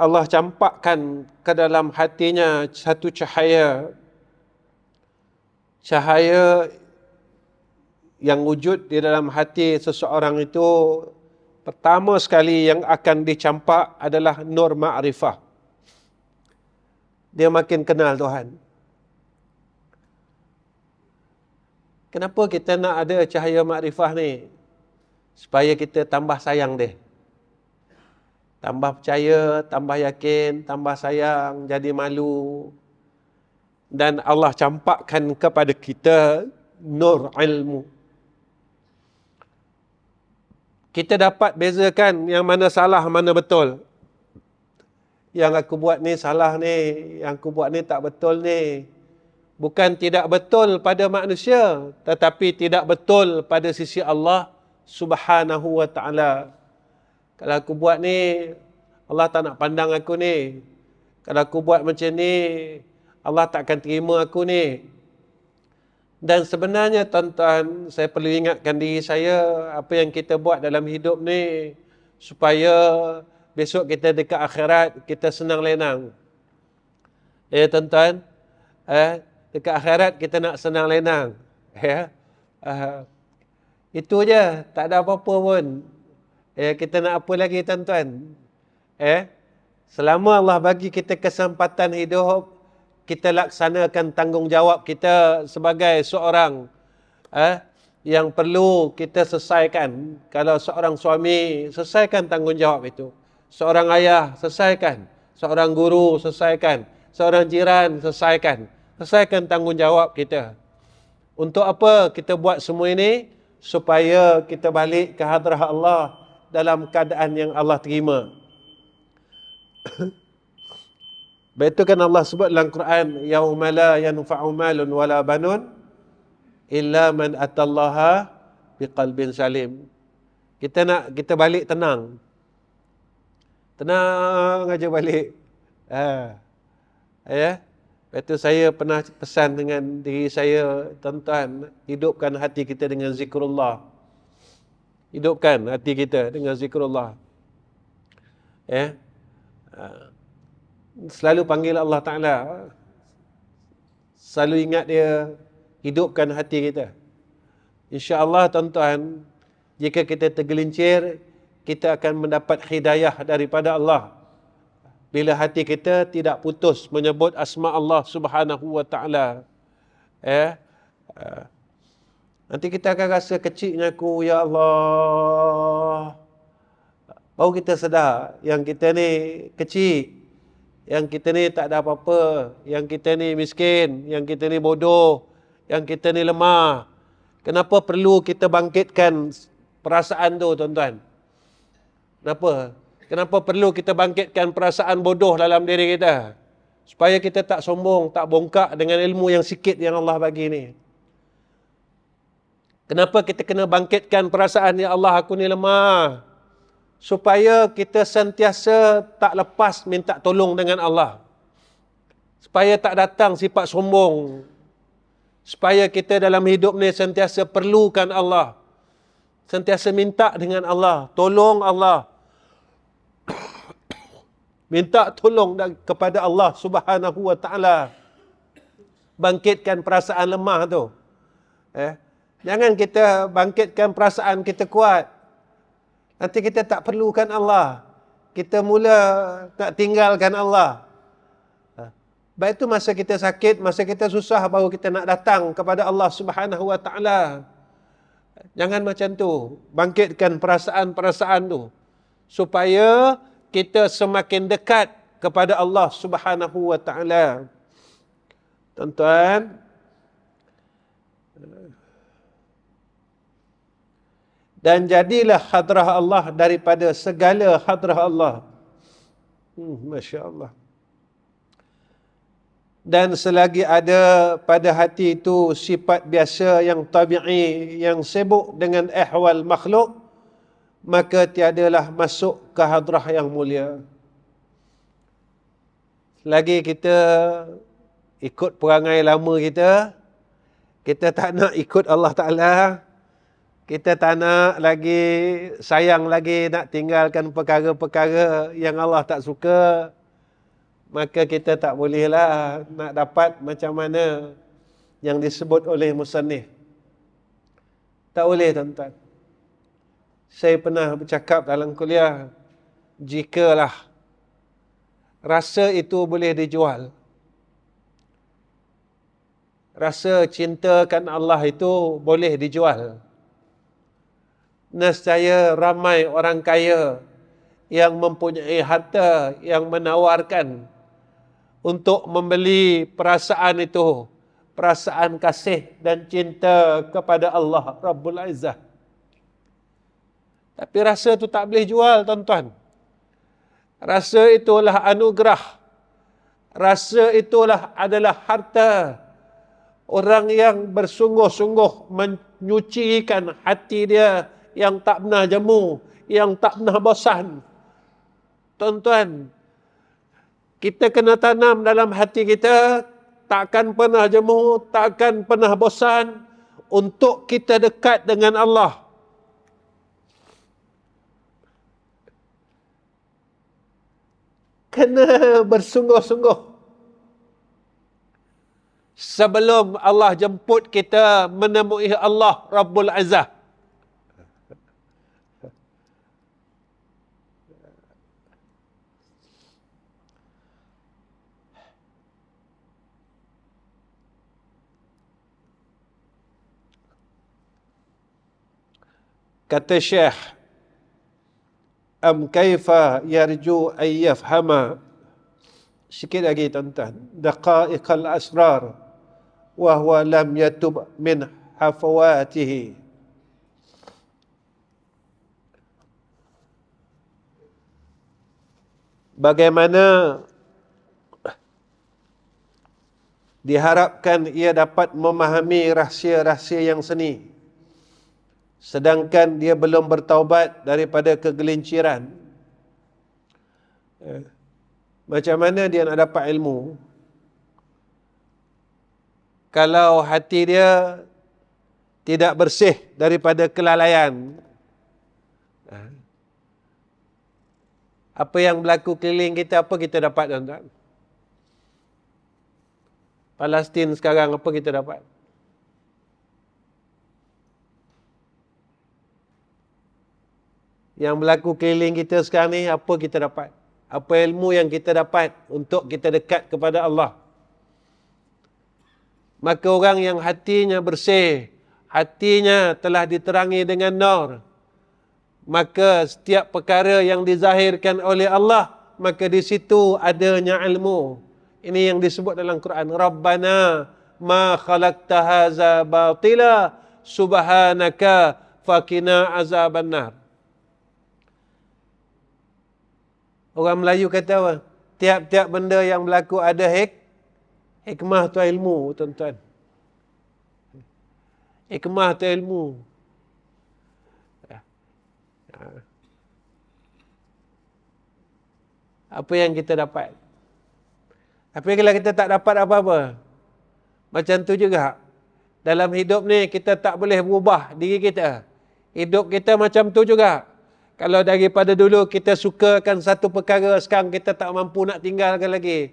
Allah campakkan ke dalam hatinya satu cahaya yang wujud di dalam hati seseorang itu, pertama sekali yang akan dicampak adalah nur ma'rifah. Dia makin kenal Tuhan. Kenapa kita nak ada cahaya ma'rifah ni? Supaya kita tambah sayang dia. Tambah percaya, tambah yakin, tambah sayang, jadi malu. Dan Allah campakkan kepada kita nur ilmu. Kita dapat bezakan yang mana salah, mana betul. Yang aku buat ni salah ni, yang aku buat ni tak betul ni. Bukan tidak betul pada manusia, tetapi tidak betul pada sisi Allah Subhanahu wa ta'ala. Kalau aku buat ni, Allah tak nak pandang aku ni. Kalau aku buat macam ni, Allah tak akan terima aku ni. Dan sebenarnya, tuan-tuan, saya perlu ingatkan diri saya, apa yang kita buat dalam hidup ni, supaya besok kita dekat akhirat, kita senang lenang. Ya, tuan-tuan, dekat akhirat kita nak senang lenang. Ya, itu je, tak ada apa-apa pun. Kita nak apa lagi, tuan-tuan? Selama Allah bagi kita kesempatan hidup, kita laksanakan tanggungjawab kita sebagai seorang yang perlu kita selesaikan. Kalau seorang suami, selesaikan tanggungjawab itu. Seorang ayah, selesaikan. Seorang guru, selesaikan. Seorang jiran, selesaikan. Selesaikan tanggungjawab kita. Untuk apa kita buat semua ini? Supaya kita balik ke hadrah Allah dalam keadaan yang Allah terima. Betul kan Allah sebut dalam Quran, yauma la yanfa'u malun wala banun illa man atallaha biqalbin salim. Kita balik tenang. Tenang aja balik. Betul, saya pernah pesan dengan diri saya, tuan-tuan, hidupkan hati kita dengan zikrullah. Hidupkan hati kita dengan zikrullah. Selalu panggil Allah Ta'ala. Selalu ingat dia, hidupkan hati kita. InsyaAllah tuan-tuan, jika kita tergelincir, kita akan mendapat hidayah daripada Allah. Bila hati kita tidak putus menyebut asma Allah Subhanahu wa Ta'ala. Nanti kita akan rasa kecilnya aku, ya Allah. Baru kita sedar yang kita ni kecil, yang kita ni tak ada apa-apa, yang kita ni miskin, yang kita ni bodoh, yang kita ni lemah. Kenapa perlu kita bangkitkan perasaan tu, tuan-tuan? Kenapa perlu kita bangkitkan perasaan bodoh dalam diri kita? Supaya kita tak sombong, tak bongkak dengan ilmu yang sikit yang Allah bagi ni. Kenapa kita kena bangkitkan perasaan, ya Allah, aku ni lemah? Supaya kita sentiasa tak lepas minta tolong dengan Allah. Supaya tak datang sifat sombong. Supaya kita dalam hidup ni sentiasa perlukan Allah. Sentiasa minta dengan Allah. Tolong Allah. Minta tolong kepada Allah Subhanahu wa Ta'ala. Bangkitkan perasaan lemah tu. Jangan kita bangkitkan perasaan kita kuat. Nanti kita tak perlukan Allah. Kita mula nak tinggalkan Allah. Baik itu masa kita sakit, masa kita susah, baru kita nak datang kepada Allah Subhanahu wa Ta'ala. Jangan macam tu. Bangkitkan perasaan-perasaan tu. Supaya kita semakin dekat kepada Allah Subhanahu wa Ta'ala. Tuan-tuan, dan jadilah hadrah Allah daripada segala hadrah Allah. Masya Allah. Dan selagi ada pada hati itu sifat biasa yang tabi'i, yang sibuk dengan ahwal makhluk, maka tiadalah masuk ke hadrah yang mulia. Selagi kita ikut perangai lama kita tak nak ikut Allah Ta'ala, kita tak nak lagi, sayang lagi nak tinggalkan perkara-perkara yang Allah tak suka, maka kita tak bolehlah nak dapat macam mana yang disebut oleh musannif. Tak boleh, tuan-tuan. Saya pernah bercakap dalam kuliah, jikalah rasa itu boleh dijual, rasa cintakan Allah itu boleh dijual, nescaya ramai orang kaya yang mempunyai harta yang menawarkan untuk membeli perasaan itu, perasaan kasih dan cinta kepada Allah Rabbul Izzah. Tapi rasa itu tak boleh jual, tuan-tuan. Rasa itulah anugerah. Rasa itulah adalah harta. Orang yang bersungguh-sungguh menyucikan hati dia yang tak pernah jemu, yang tak pernah bosan. Tuan-tuan, kita kena tanam dalam hati kita, takkan pernah jemu, takkan pernah bosan untuk kita dekat dengan Allah. Kena bersungguh-sungguh sebelum Allah jemput kita menemui Allah Rabbul Izzah. Kata Syekh, am kaifa yarju ay yafhama, sikit lagi tuan-tuan, daqaiqal asrar wa huwa lam yatub min hafawatihi. Bagaimana diharapkan ia dapat memahami rahsia-rahsia yang seni, sedangkan dia belum bertaubat daripada kegelinciran. Macam mana dia nak dapat ilmu kalau hati dia tidak bersih daripada kelalaian? Apa yang berlaku keliling kita, apa kita dapat, tuan-tuan? Palestin sekarang apa kita dapat? Yang berlaku keliling kita sekarang ni, apa kita dapat? Apa ilmu yang kita dapat untuk kita dekat kepada Allah? Maka orang yang hatinya bersih, hatinya telah diterangi dengan nur, maka setiap perkara yang dizahirkan oleh Allah, maka di situ adanya ilmu. Ini yang disebut dalam Quran, Rabbana ma khalaqta haza batila subhanaka faqina azabannar. Orang Melayu kata apa? Tiap-tiap benda yang berlaku ada hikmah tu ilmu, tuan-tuan. Hikmah tu ilmu. Apa yang kita dapat? Tapi kalau kita tak dapat apa-apa, macam tu juga. Dalam hidup ni kita tak boleh berubah diri kita. Hidup kita macam tu juga. Kalau daripada dulu kita sukakan satu perkara, sekarang kita tak mampu nak tinggalkan lagi.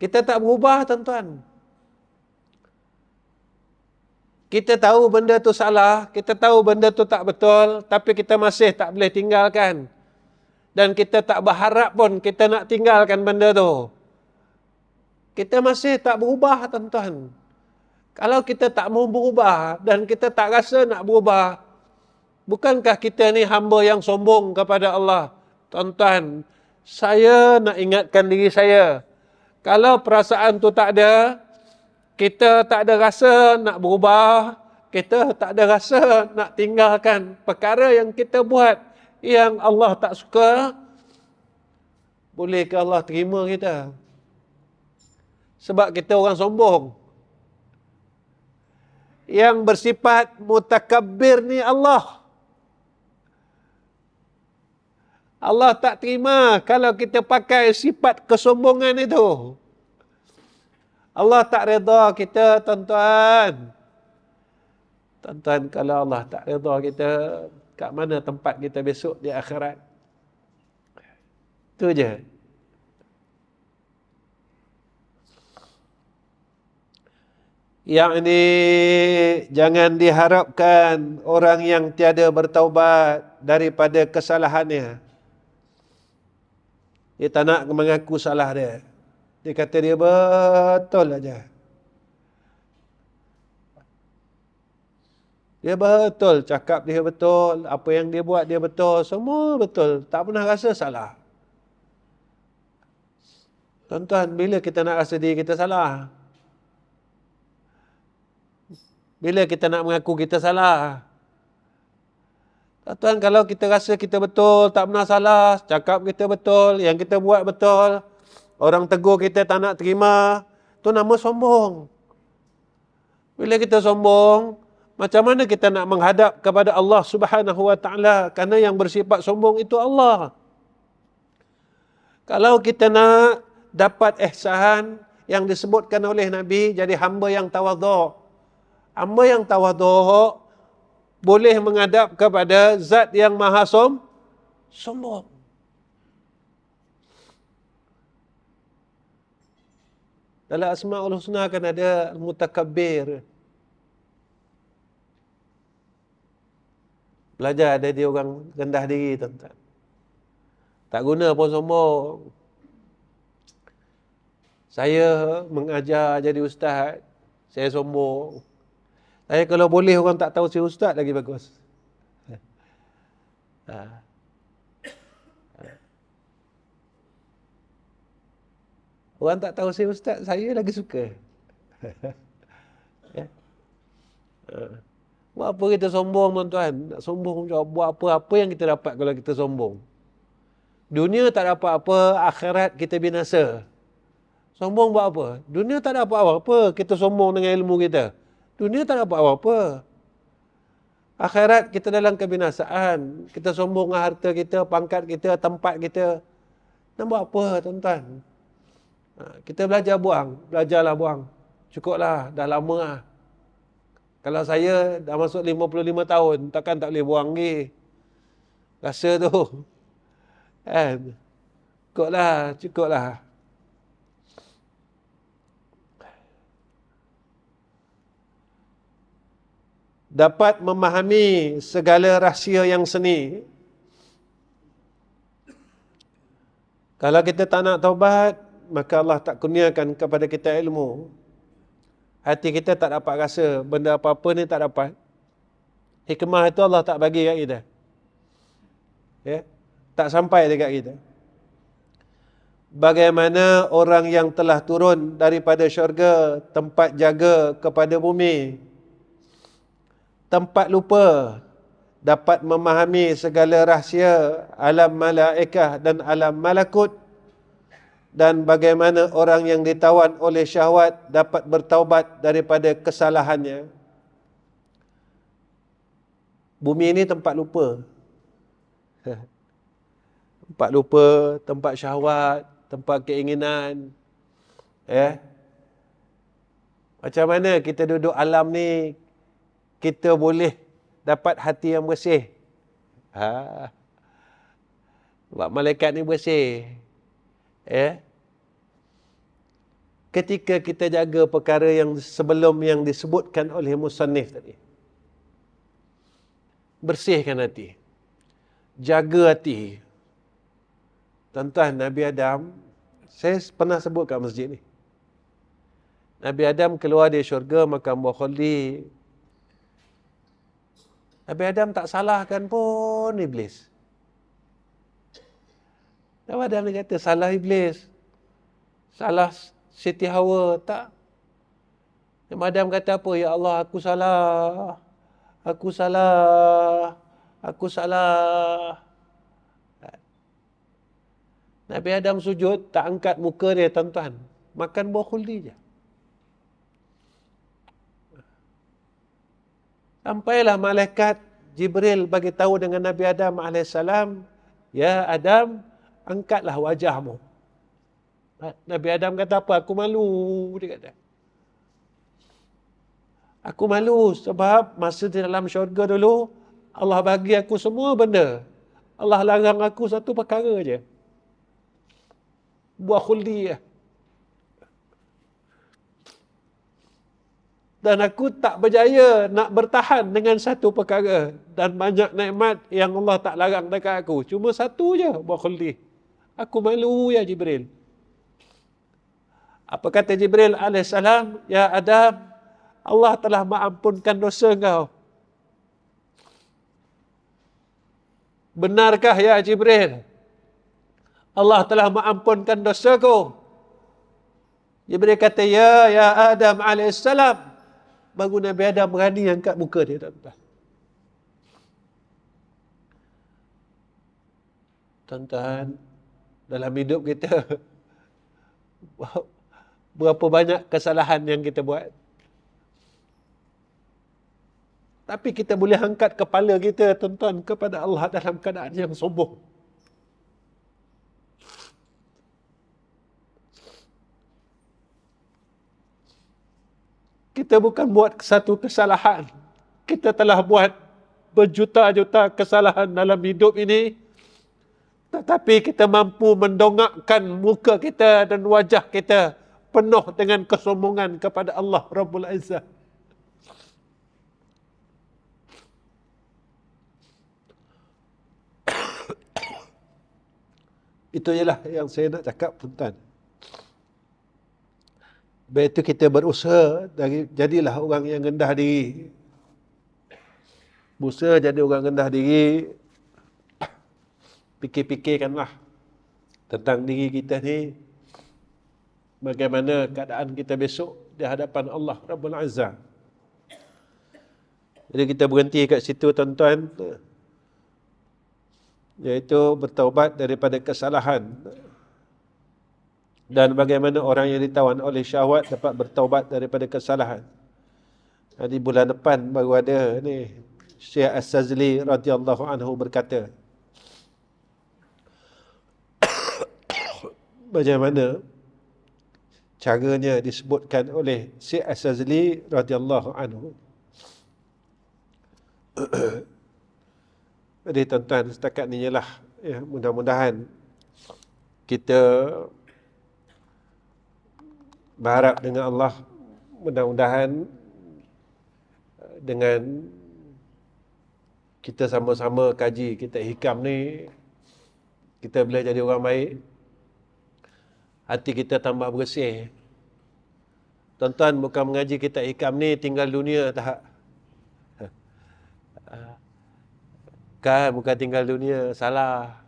Kita tak berubah, tuan-tuan. Kita tahu benda tu salah, kita tahu benda tu tak betul, tapi kita masih tak boleh tinggalkan. Dan kita tak berharap pun kita nak tinggalkan benda tu. Kita masih tak berubah, tuan-tuan. Kalau kita tak mau berubah dan kita tak rasa nak berubah, bukankah kita ni hamba yang sombong kepada Allah? Tuan-tuan, saya nak ingatkan diri saya, kalau perasaan tu tak ada, kita tak ada rasa nak berubah, kita tak ada rasa nak tinggalkan perkara yang kita buat yang Allah tak suka, bolehkah Allah terima kita? Sebab kita orang sombong. Yang bersifat mutakabbir ni Allah. Allah tak terima kalau kita pakai sifat kesombongan itu. Allah tak redha kita, tuan-tuan. Tuan-tuan, kalau Allah tak redha kita, kat mana tempat kita besok di akhirat? Itu je. Yang ini jangan diharapkan orang yang tiada bertaubat daripada kesalahannya. Dia tak nak mengaku salah dia. Dia kata dia betul aja. Dia betul, cakap dia betul, apa yang dia buat dia betul, semua betul. Tak pernah rasa salah. Tuan-tuan, bila kita nak rasa diri kita salah? Bila kita nak mengaku kita salah? Tuan-tuan, kalau kita rasa kita betul, tak pernah salah, cakap kita betul, yang kita buat betul, orang tegur kita tak nak terima, tu nama sombong. Bila kita sombong, macam mana kita nak menghadap kepada Allah Subhanahu Wa Taala? Kerana yang bersifat sombong itu Allah. Kalau kita nak dapat ihsan yang disebutkan oleh Nabi, jadi hamba yang tawadhu'. Hamba yang tawadhu' boleh menghadap kepada zat yang maha sombong. Dalam Asma'ul Husna kan ada mutakabbir. Belajar dari orang rendah diri, tuan-tuan. Tak guna pun sombong. Saya mengajar jadi ustaz, saya sombong. Saya kalau boleh orang tak tahu saya ustaz lagi bagus. Orang tak tahu saya ustaz, saya lagi suka. Ya. Buat apa kita sombong, tuan-tuan? Nak sombong, buat apa yang kita dapat kalau kita sombong? Dunia tak dapat apa, akhirat kita binasa. Sombong buat apa? Dunia tak dapat apa-apa, kita sombong dengan ilmu kita. Dunia tak dapat apa-apa. Akhirat kita dalam kebinasaan. Kita sombong dengan harta kita, pangkat kita, tempat kita. Nak buat apa, tuan-tuan? Kita belajarlah buang. Cukuplah, dah lama lah. Kalau saya dah masuk 55 tahun, takkan tak boleh buang lagi. Rasa tu. Kan? Cukuplah. dapat memahami segala rahsia yang seni. Kalau kita tak nak taubat, maka Allah tak kurniakan kepada kita ilmu. Hati kita tak dapat rasa benda apa-apa ni, tak dapat. Hikmah itu Allah tak bagi kat kita. Ya? Tak sampai dekat kita. Bagaimana orang yang telah turun daripada syurga, tempat jaga kepada bumi, tempat lupa, dapat memahami segala rahsia alam malaikah dan alam malakut, dan bagaimana orang yang ditawan oleh syahwat dapat bertaubat daripada kesalahannya. Bumi ini tempat lupa. Tempat lupa, tempat syahwat, tempat keinginan. Macam mana kita duduk alam ni, kita boleh dapat hati yang bersih? Sebab malaikat ni bersih. Ketika kita jaga perkara yang sebelum yang disebutkan oleh musannif tadi. Bersihkan hati. Jaga hati. Tuan-tuan, Nabi Adam, saya pernah sebut kat masjid ni. Nabi Adam keluar dari syurga makan buah khuldi. Nabi Adam tak salahkan pun iblis. Nabi Adam dia kata salah iblis. Salah Siti Hawa. Tak. Nabi Adam kata apa? Ya Allah, aku salah. Aku salah. Aku salah. Nabi Adam sujud, tak angkat muka dia, tuan-tuan. Makan buah khuldi je. Sampailah malaikat Jibril bagi tahu dengan Nabi Adam AS, ya Adam, angkatlah wajahmu. Nabi Adam kata apa? Aku malu, dia kata. Aku malu sebab masa di dalam syurga dulu, Allah bagi aku semua benda. Allah larang aku satu perkara je. Buah khuldi. Dan aku tak berjaya nak bertahan dengan satu perkara. Dan banyak nikmat yang Allah tak larang dekat aku. Cuma satu je, buah khuldi. Aku malu ya Jibril. Apa kata Jibril AS? Ya Adam, Allah telah mengampunkan dosa kau. Benarkah ya Jibril? Allah telah mengampunkan dosaku. Jibril kata, ya Adam AS. Baru Nabi Adam berani angkat muka dia, tuan-tuan. Tuan-tuan, dalam hidup kita, berapa banyak kesalahan yang kita buat. Tapi kita boleh angkat kepala kita, tuan-tuan, kepada Allah dalam keadaan yang sombong. Kita bukan buat satu kesalahan. Kita telah buat berjuta-juta kesalahan dalam hidup ini. Tetapi kita mampu mendongakkan muka kita dan wajah kita penuh dengan kesombongan kepada Allah Rabbul Izzah. Itu ialah yang saya nak cakap, tuan-tuan. Sebab itu kita berusaha jadilah orang yang rendah diri. Berusaha jadi orang rendah diri. Fikir-fikirkanlah tentang diri kita ni. Bagaimana keadaan kita besok di hadapan Allah Rabbul Izzah. Jadi kita berhenti kat situ, tuan-tuan. Iaitu bertaubat daripada kesalahan. Dan bagaimana orang yang ditawan oleh syahwat dapat bertaubat daripada kesalahan. Di bulan depan baru ada ni, Syekh As-Sazli radhiyallahu anhu berkata, bagaimana caranya disebutkan oleh Syekh As-Sazli radhiyallahu anhu. Jadi tuan-tuan, setakat ni ialah, ya, mudah-mudahan kita berharap dengan Allah, mudah-mudahan dengan kita sama-sama kaji kitab hikam ni, kita boleh jadi orang baik, hati kita tambah bersih. Tuan-tuan bukan mengaji kitab hikam ni tinggal dunia tak? Kan bukan tinggal dunia, salah.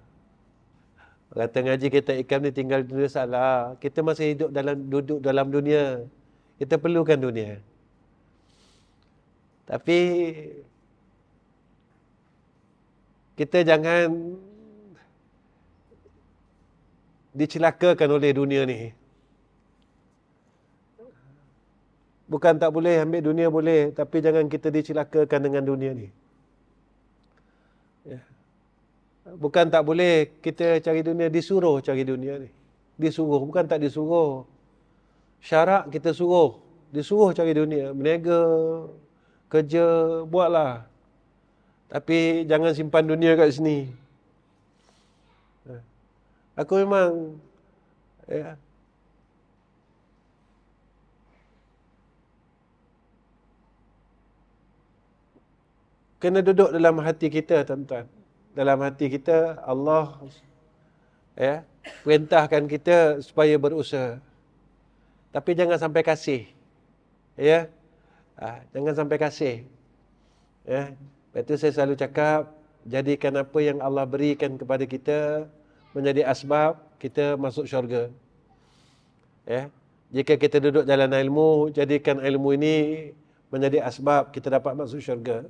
Kata ngaji kitab hikam ni tinggal dunia, salah. Kita masih duduk dalam dunia. Kita perlukan dunia. Tapi kita jangan dicelakakan oleh dunia ni. Bukan tak boleh ambil dunia, boleh, tapi jangan kita dicelakakan dengan dunia ni. Ya. Bukan tak boleh kita cari dunia, disuruh cari dunia ni. Disuruh, bukan tak disuruh. Syarak kita suruh, disuruh cari dunia, berniaga, kerja, buatlah. Tapi jangan simpan dunia kat sini. Aku memang kena duduk dalam hati kita, tuan-tuan. Dalam hati kita, Allah perintahkan kita supaya berusaha. Tapi jangan sampai kasih. Jangan sampai kasih. Lepas tu saya selalu cakap, jadikan apa yang Allah berikan kepada kita menjadi asbab kita masuk syurga. Jika kita duduk jalan ilmu, jadikan ilmu ini menjadi asbab kita dapat masuk syurga.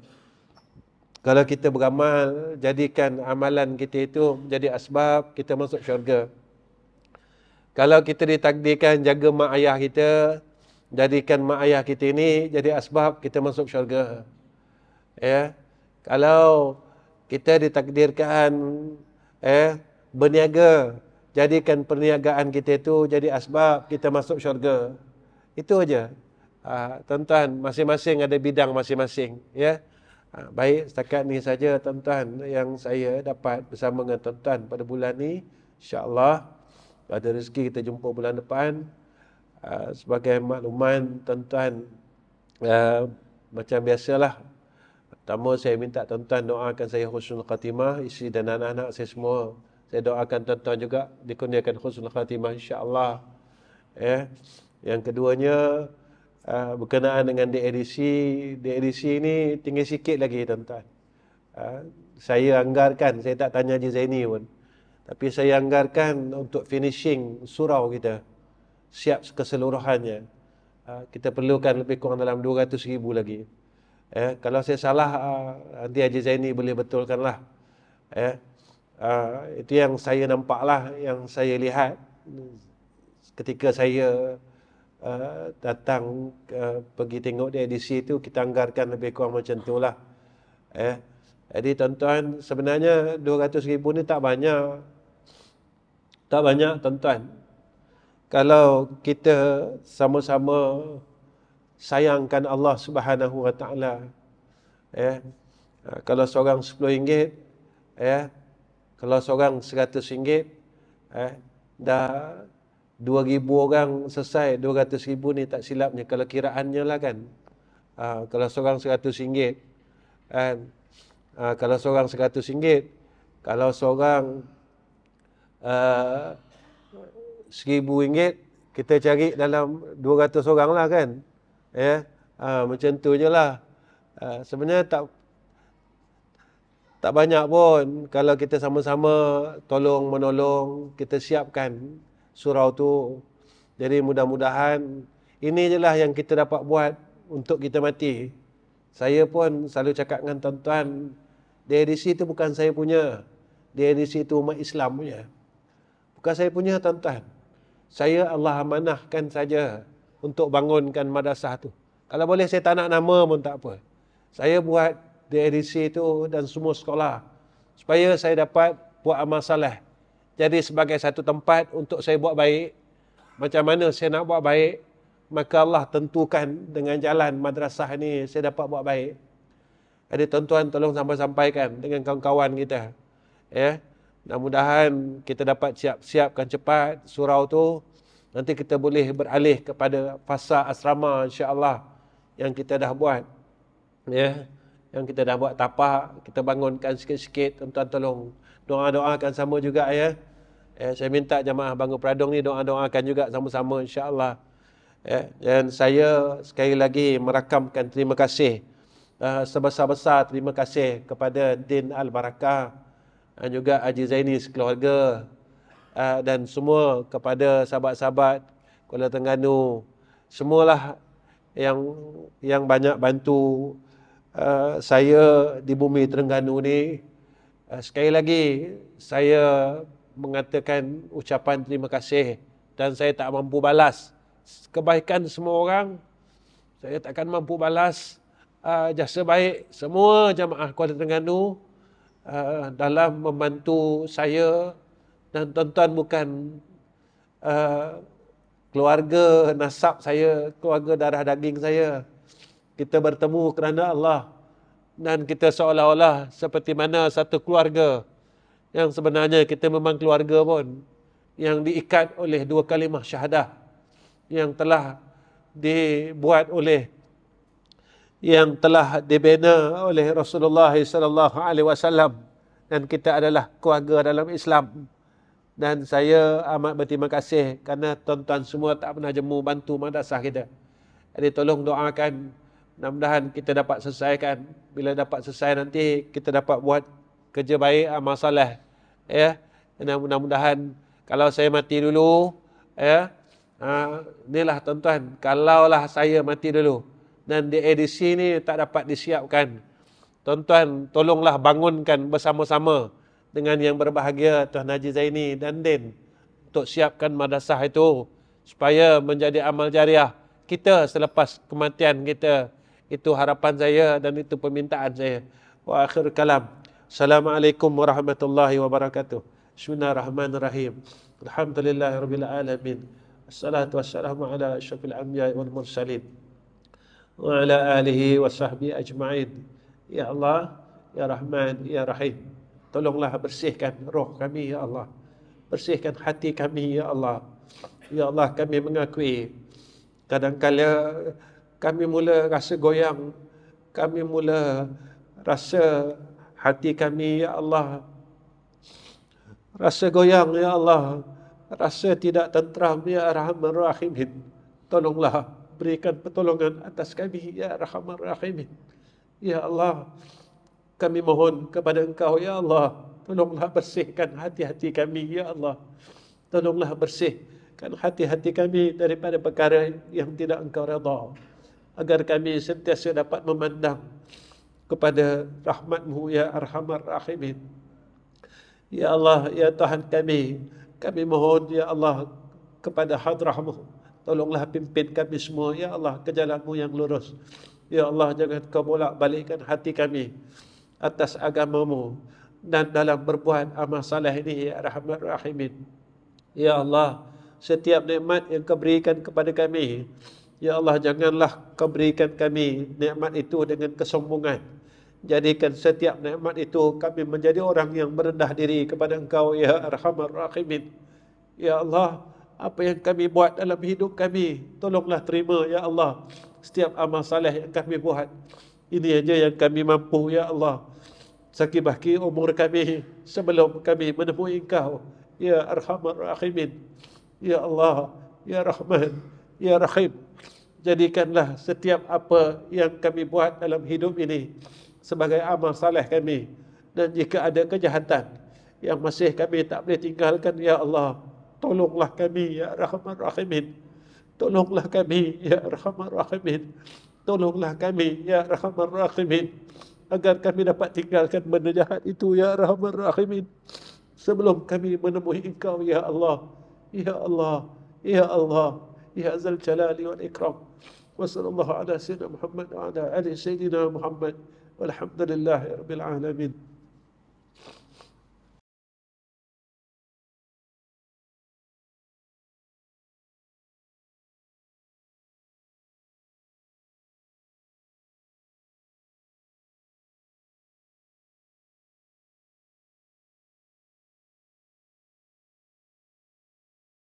Kalau kita beramal, jadikan amalan kita itu menjadi asbab kita masuk syurga. Kalau kita ditakdirkan jaga mak ayah kita, jadikan mak ayah kita ini jadi asbab kita masuk syurga. Kalau kita ditakdirkan berniaga, jadikan perniagaan kita itu jadi asbab kita masuk syurga. Itu aja. Tuan-tuan, masing-masing ada bidang masing-masing. Baik, setakat ni saja tuan-tuan yang saya dapat bersama dengan tuan-tuan pada bulan ni. InsyaAllah, ada rezeki kita jumpa bulan depan. Sebagai makluman tuan-tuan, macam biasalah, pertama saya minta tuan-tuan doakan saya husnul khatimah, isteri dan anak-anak saya semua. Saya doakan tuan-tuan juga dikurniakan husnul khatimah insya-Allah. Yang keduanya, berkenaan dengan DADC ini tinggal sikit lagi tuan-tuan. Saya anggarkan, saya tak tanya Haji Zaini pun, tapi saya anggarkan untuk finishing surau kita, siap keseluruhannya. Kita perlukan lebih kurang dalam 200,000 lagi. Kalau saya salah, nanti Haji Zaini boleh betulkanlah. Itu yang saya nampaklah, yang saya lihat ketika saya datang pergi tengok di edisi itu, kita anggarkan lebih kurang macam itulah. Jadi tuan-tuan, sebenarnya 200,000 ni tak banyak. Tak banyak tuan-tuan. Kalau kita sama-sama sayangkan Allah Subhanahu Wa Taala, kalau seorang RM10, kalau seorang RM100, dah 2,000 orang selesai. 200,000 ni tak silapnya kalau kiraannya lah kan. Kalau seorang RM100, kalau seorang RM100, kalau seorang RM1,000, kita cari dalam 200 orang lah kan. Macam tu je lah. Sebenarnya tak banyak pun. Kalau kita sama-sama tolong menolong, kita siapkan surau tu. Jadi mudah-mudahan ini je lah yang kita dapat buat untuk kita mati. Saya pun selalu cakap dengan tuan-tuan, DADC itu bukan saya punya. DADC itu umat Islam punya. Bukan saya punya tuan-tuan. Saya Allah amanahkan saja untuk bangunkan madrasah tu. Kalau boleh saya tak nak nama pun tak apa. Saya buat DADC itu dan semua sekolah supaya saya dapat buat amal saleh. Jadi sebagai satu tempat untuk saya buat baik. Macam mana saya nak buat baik, maka Allah tentukan dengan jalan madrasah ni saya dapat buat baik. Jadi tuan-tuan tolong sampaikan dengan kawan-kawan kita. Mudah-mudahan kita dapat siapkan cepat surau tu. Nanti kita boleh beralih kepada fasa asrama insya-Allah yang kita dah buat. Yang kita dah buat tapak, kita bangunkan sikit-sikit. Tuan-tuan tolong doa-doakan sama juga ya. Saya minta jemaah Bangor Peradong ni doa-doakan juga sama-sama insya-Allah. Dan saya sekali lagi merakamkan terima kasih sebesar-besar terima kasih kepada Din Al-Barakah dan juga Haji Zaini sekeluarga dan semua kepada sahabat-sahabat Kuala Terengganu, semualah yang banyak bantu saya di bumi Terengganu ni. Sekali lagi saya mengatakan ucapan terima kasih dan saya tak mampu balas kebaikan semua orang. Saya takkan mampu balas jasa baik semua jamaah Kuala Terengganu dalam membantu saya, dan tuan-tuan bukan keluarga nasab saya, keluarga darah daging saya. Kita bertemu kerana Allah, dan kita seolah-olah seperti mana satu keluarga yang sebenarnya kita memang keluarga pun, yang diikat oleh dua kalimah syahadah yang telah dibuat oleh, yang telah dibina oleh Rasulullah sallallahu alaihi wasallam, dan kita adalah keluarga dalam Islam. Dan saya amat berterima kasih kerana tuan-tuan semua tak pernah jemu bantu madrasah kita. Jadi tolong doakan, mudah-mudahan kita dapat selesaikan. Bila dapat selesai nanti kita dapat buat kerja baik, amal soleh. Ya. Dan mudah-mudahan kalau saya mati dulu, ya, inilah tuan-tuan, kalaulah saya mati dulu dan di edisi ni tak dapat disiapkan, tuan-tuan tolonglah bangunkan bersama-sama dengan yang berbahagia Tuan Haji Zaini dan Din untuk siapkan madrasah itu supaya menjadi amal jariah kita selepas kematian kita. Itu harapan saya dan itu permintaan saya. Wa akhir kalam. Assalamualaikum warahmatullahi wabarakatuh. Bismillahirrahmanirrahim. Alhamdulillahirabbil alamin. Assalatu wassalamu ala asyrafil anbiya'i wal mursalin wa ala alihi wa sahbihi ajma'in. Ya Allah, ya Rahman, ya Rahim, tolonglah bersihkan roh kami, ya Allah. Bersihkan hati kami, ya Allah. Ya Allah, kami mengakui kadang-kala kami mula rasa goyang, kami mula rasa hati kami, ya Allah, rasa goyang, ya Allah, rasa tidak tenteram, ya Rahman Rahimin. Tolonglah berikan pertolongan atas kami, ya Rahman Rahimin. Ya Allah, kami mohon kepada Engkau, ya Allah, tolonglah bersihkan hati-hati kami, ya Allah. Tolonglah bersihkan hati-hati kami daripada perkara yang tidak Engkau redha, agar kami sentiasa dapat memandang kepada rahmat-Mu, ya Arhamar Rahimin. Ya Allah, ya Tuhan kami mohon, ya Allah, kepada hadrah-Mu, tolonglah pimpin kami semua, ya Allah, ke jalan-Mu yang lurus. Ya Allah, jangan Kau bolak-balikkan hati kami atas agama-Mu dan dalam berbuat amal saleh ini, ya Rahman Rahimin. Ya Allah, setiap nikmat yang Kau berikan kepada kami, ya Allah, janganlah Kau berikan kami nikmat itu dengan kesombongan. Jadikan setiap nikmat itu kami menjadi orang yang merendah diri kepada Engkau, ya Rahman Rahimin. Ya Allah, apa yang kami buat dalam hidup kami, tolonglah terima, ya Allah. Setiap amal saleh yang kami buat, ini aja yang kami mampu, ya Allah. Sakibaki umur kami sebelum kami menemui Engkau, ya Arhamar Rahimin. Ya Allah, ya Rahman, ya Rahim, jadikanlah setiap apa yang kami buat dalam hidup ini sebagai amal saleh kami. Dan jika ada kejahatan yang masih kami tak boleh tinggalkan, ya Allah, tolonglah kami, ya Rahman Rahimin. Tolonglah kami, ya Rahman Rahimin. Tolonglah kami, ya Rahman Rahimin, agar kami dapat tinggalkan benda jahat itu, ya Rahman Rahimin, sebelum kami menemui Engkau, ya Allah. Ya Allah, ya Allah, ya Zal Jalali wal Ikram. Wa sallallahu ala sayyidina Muhammad wa ala ali sayyidina Muhammad. Walhamdulillahi rabbil alamin.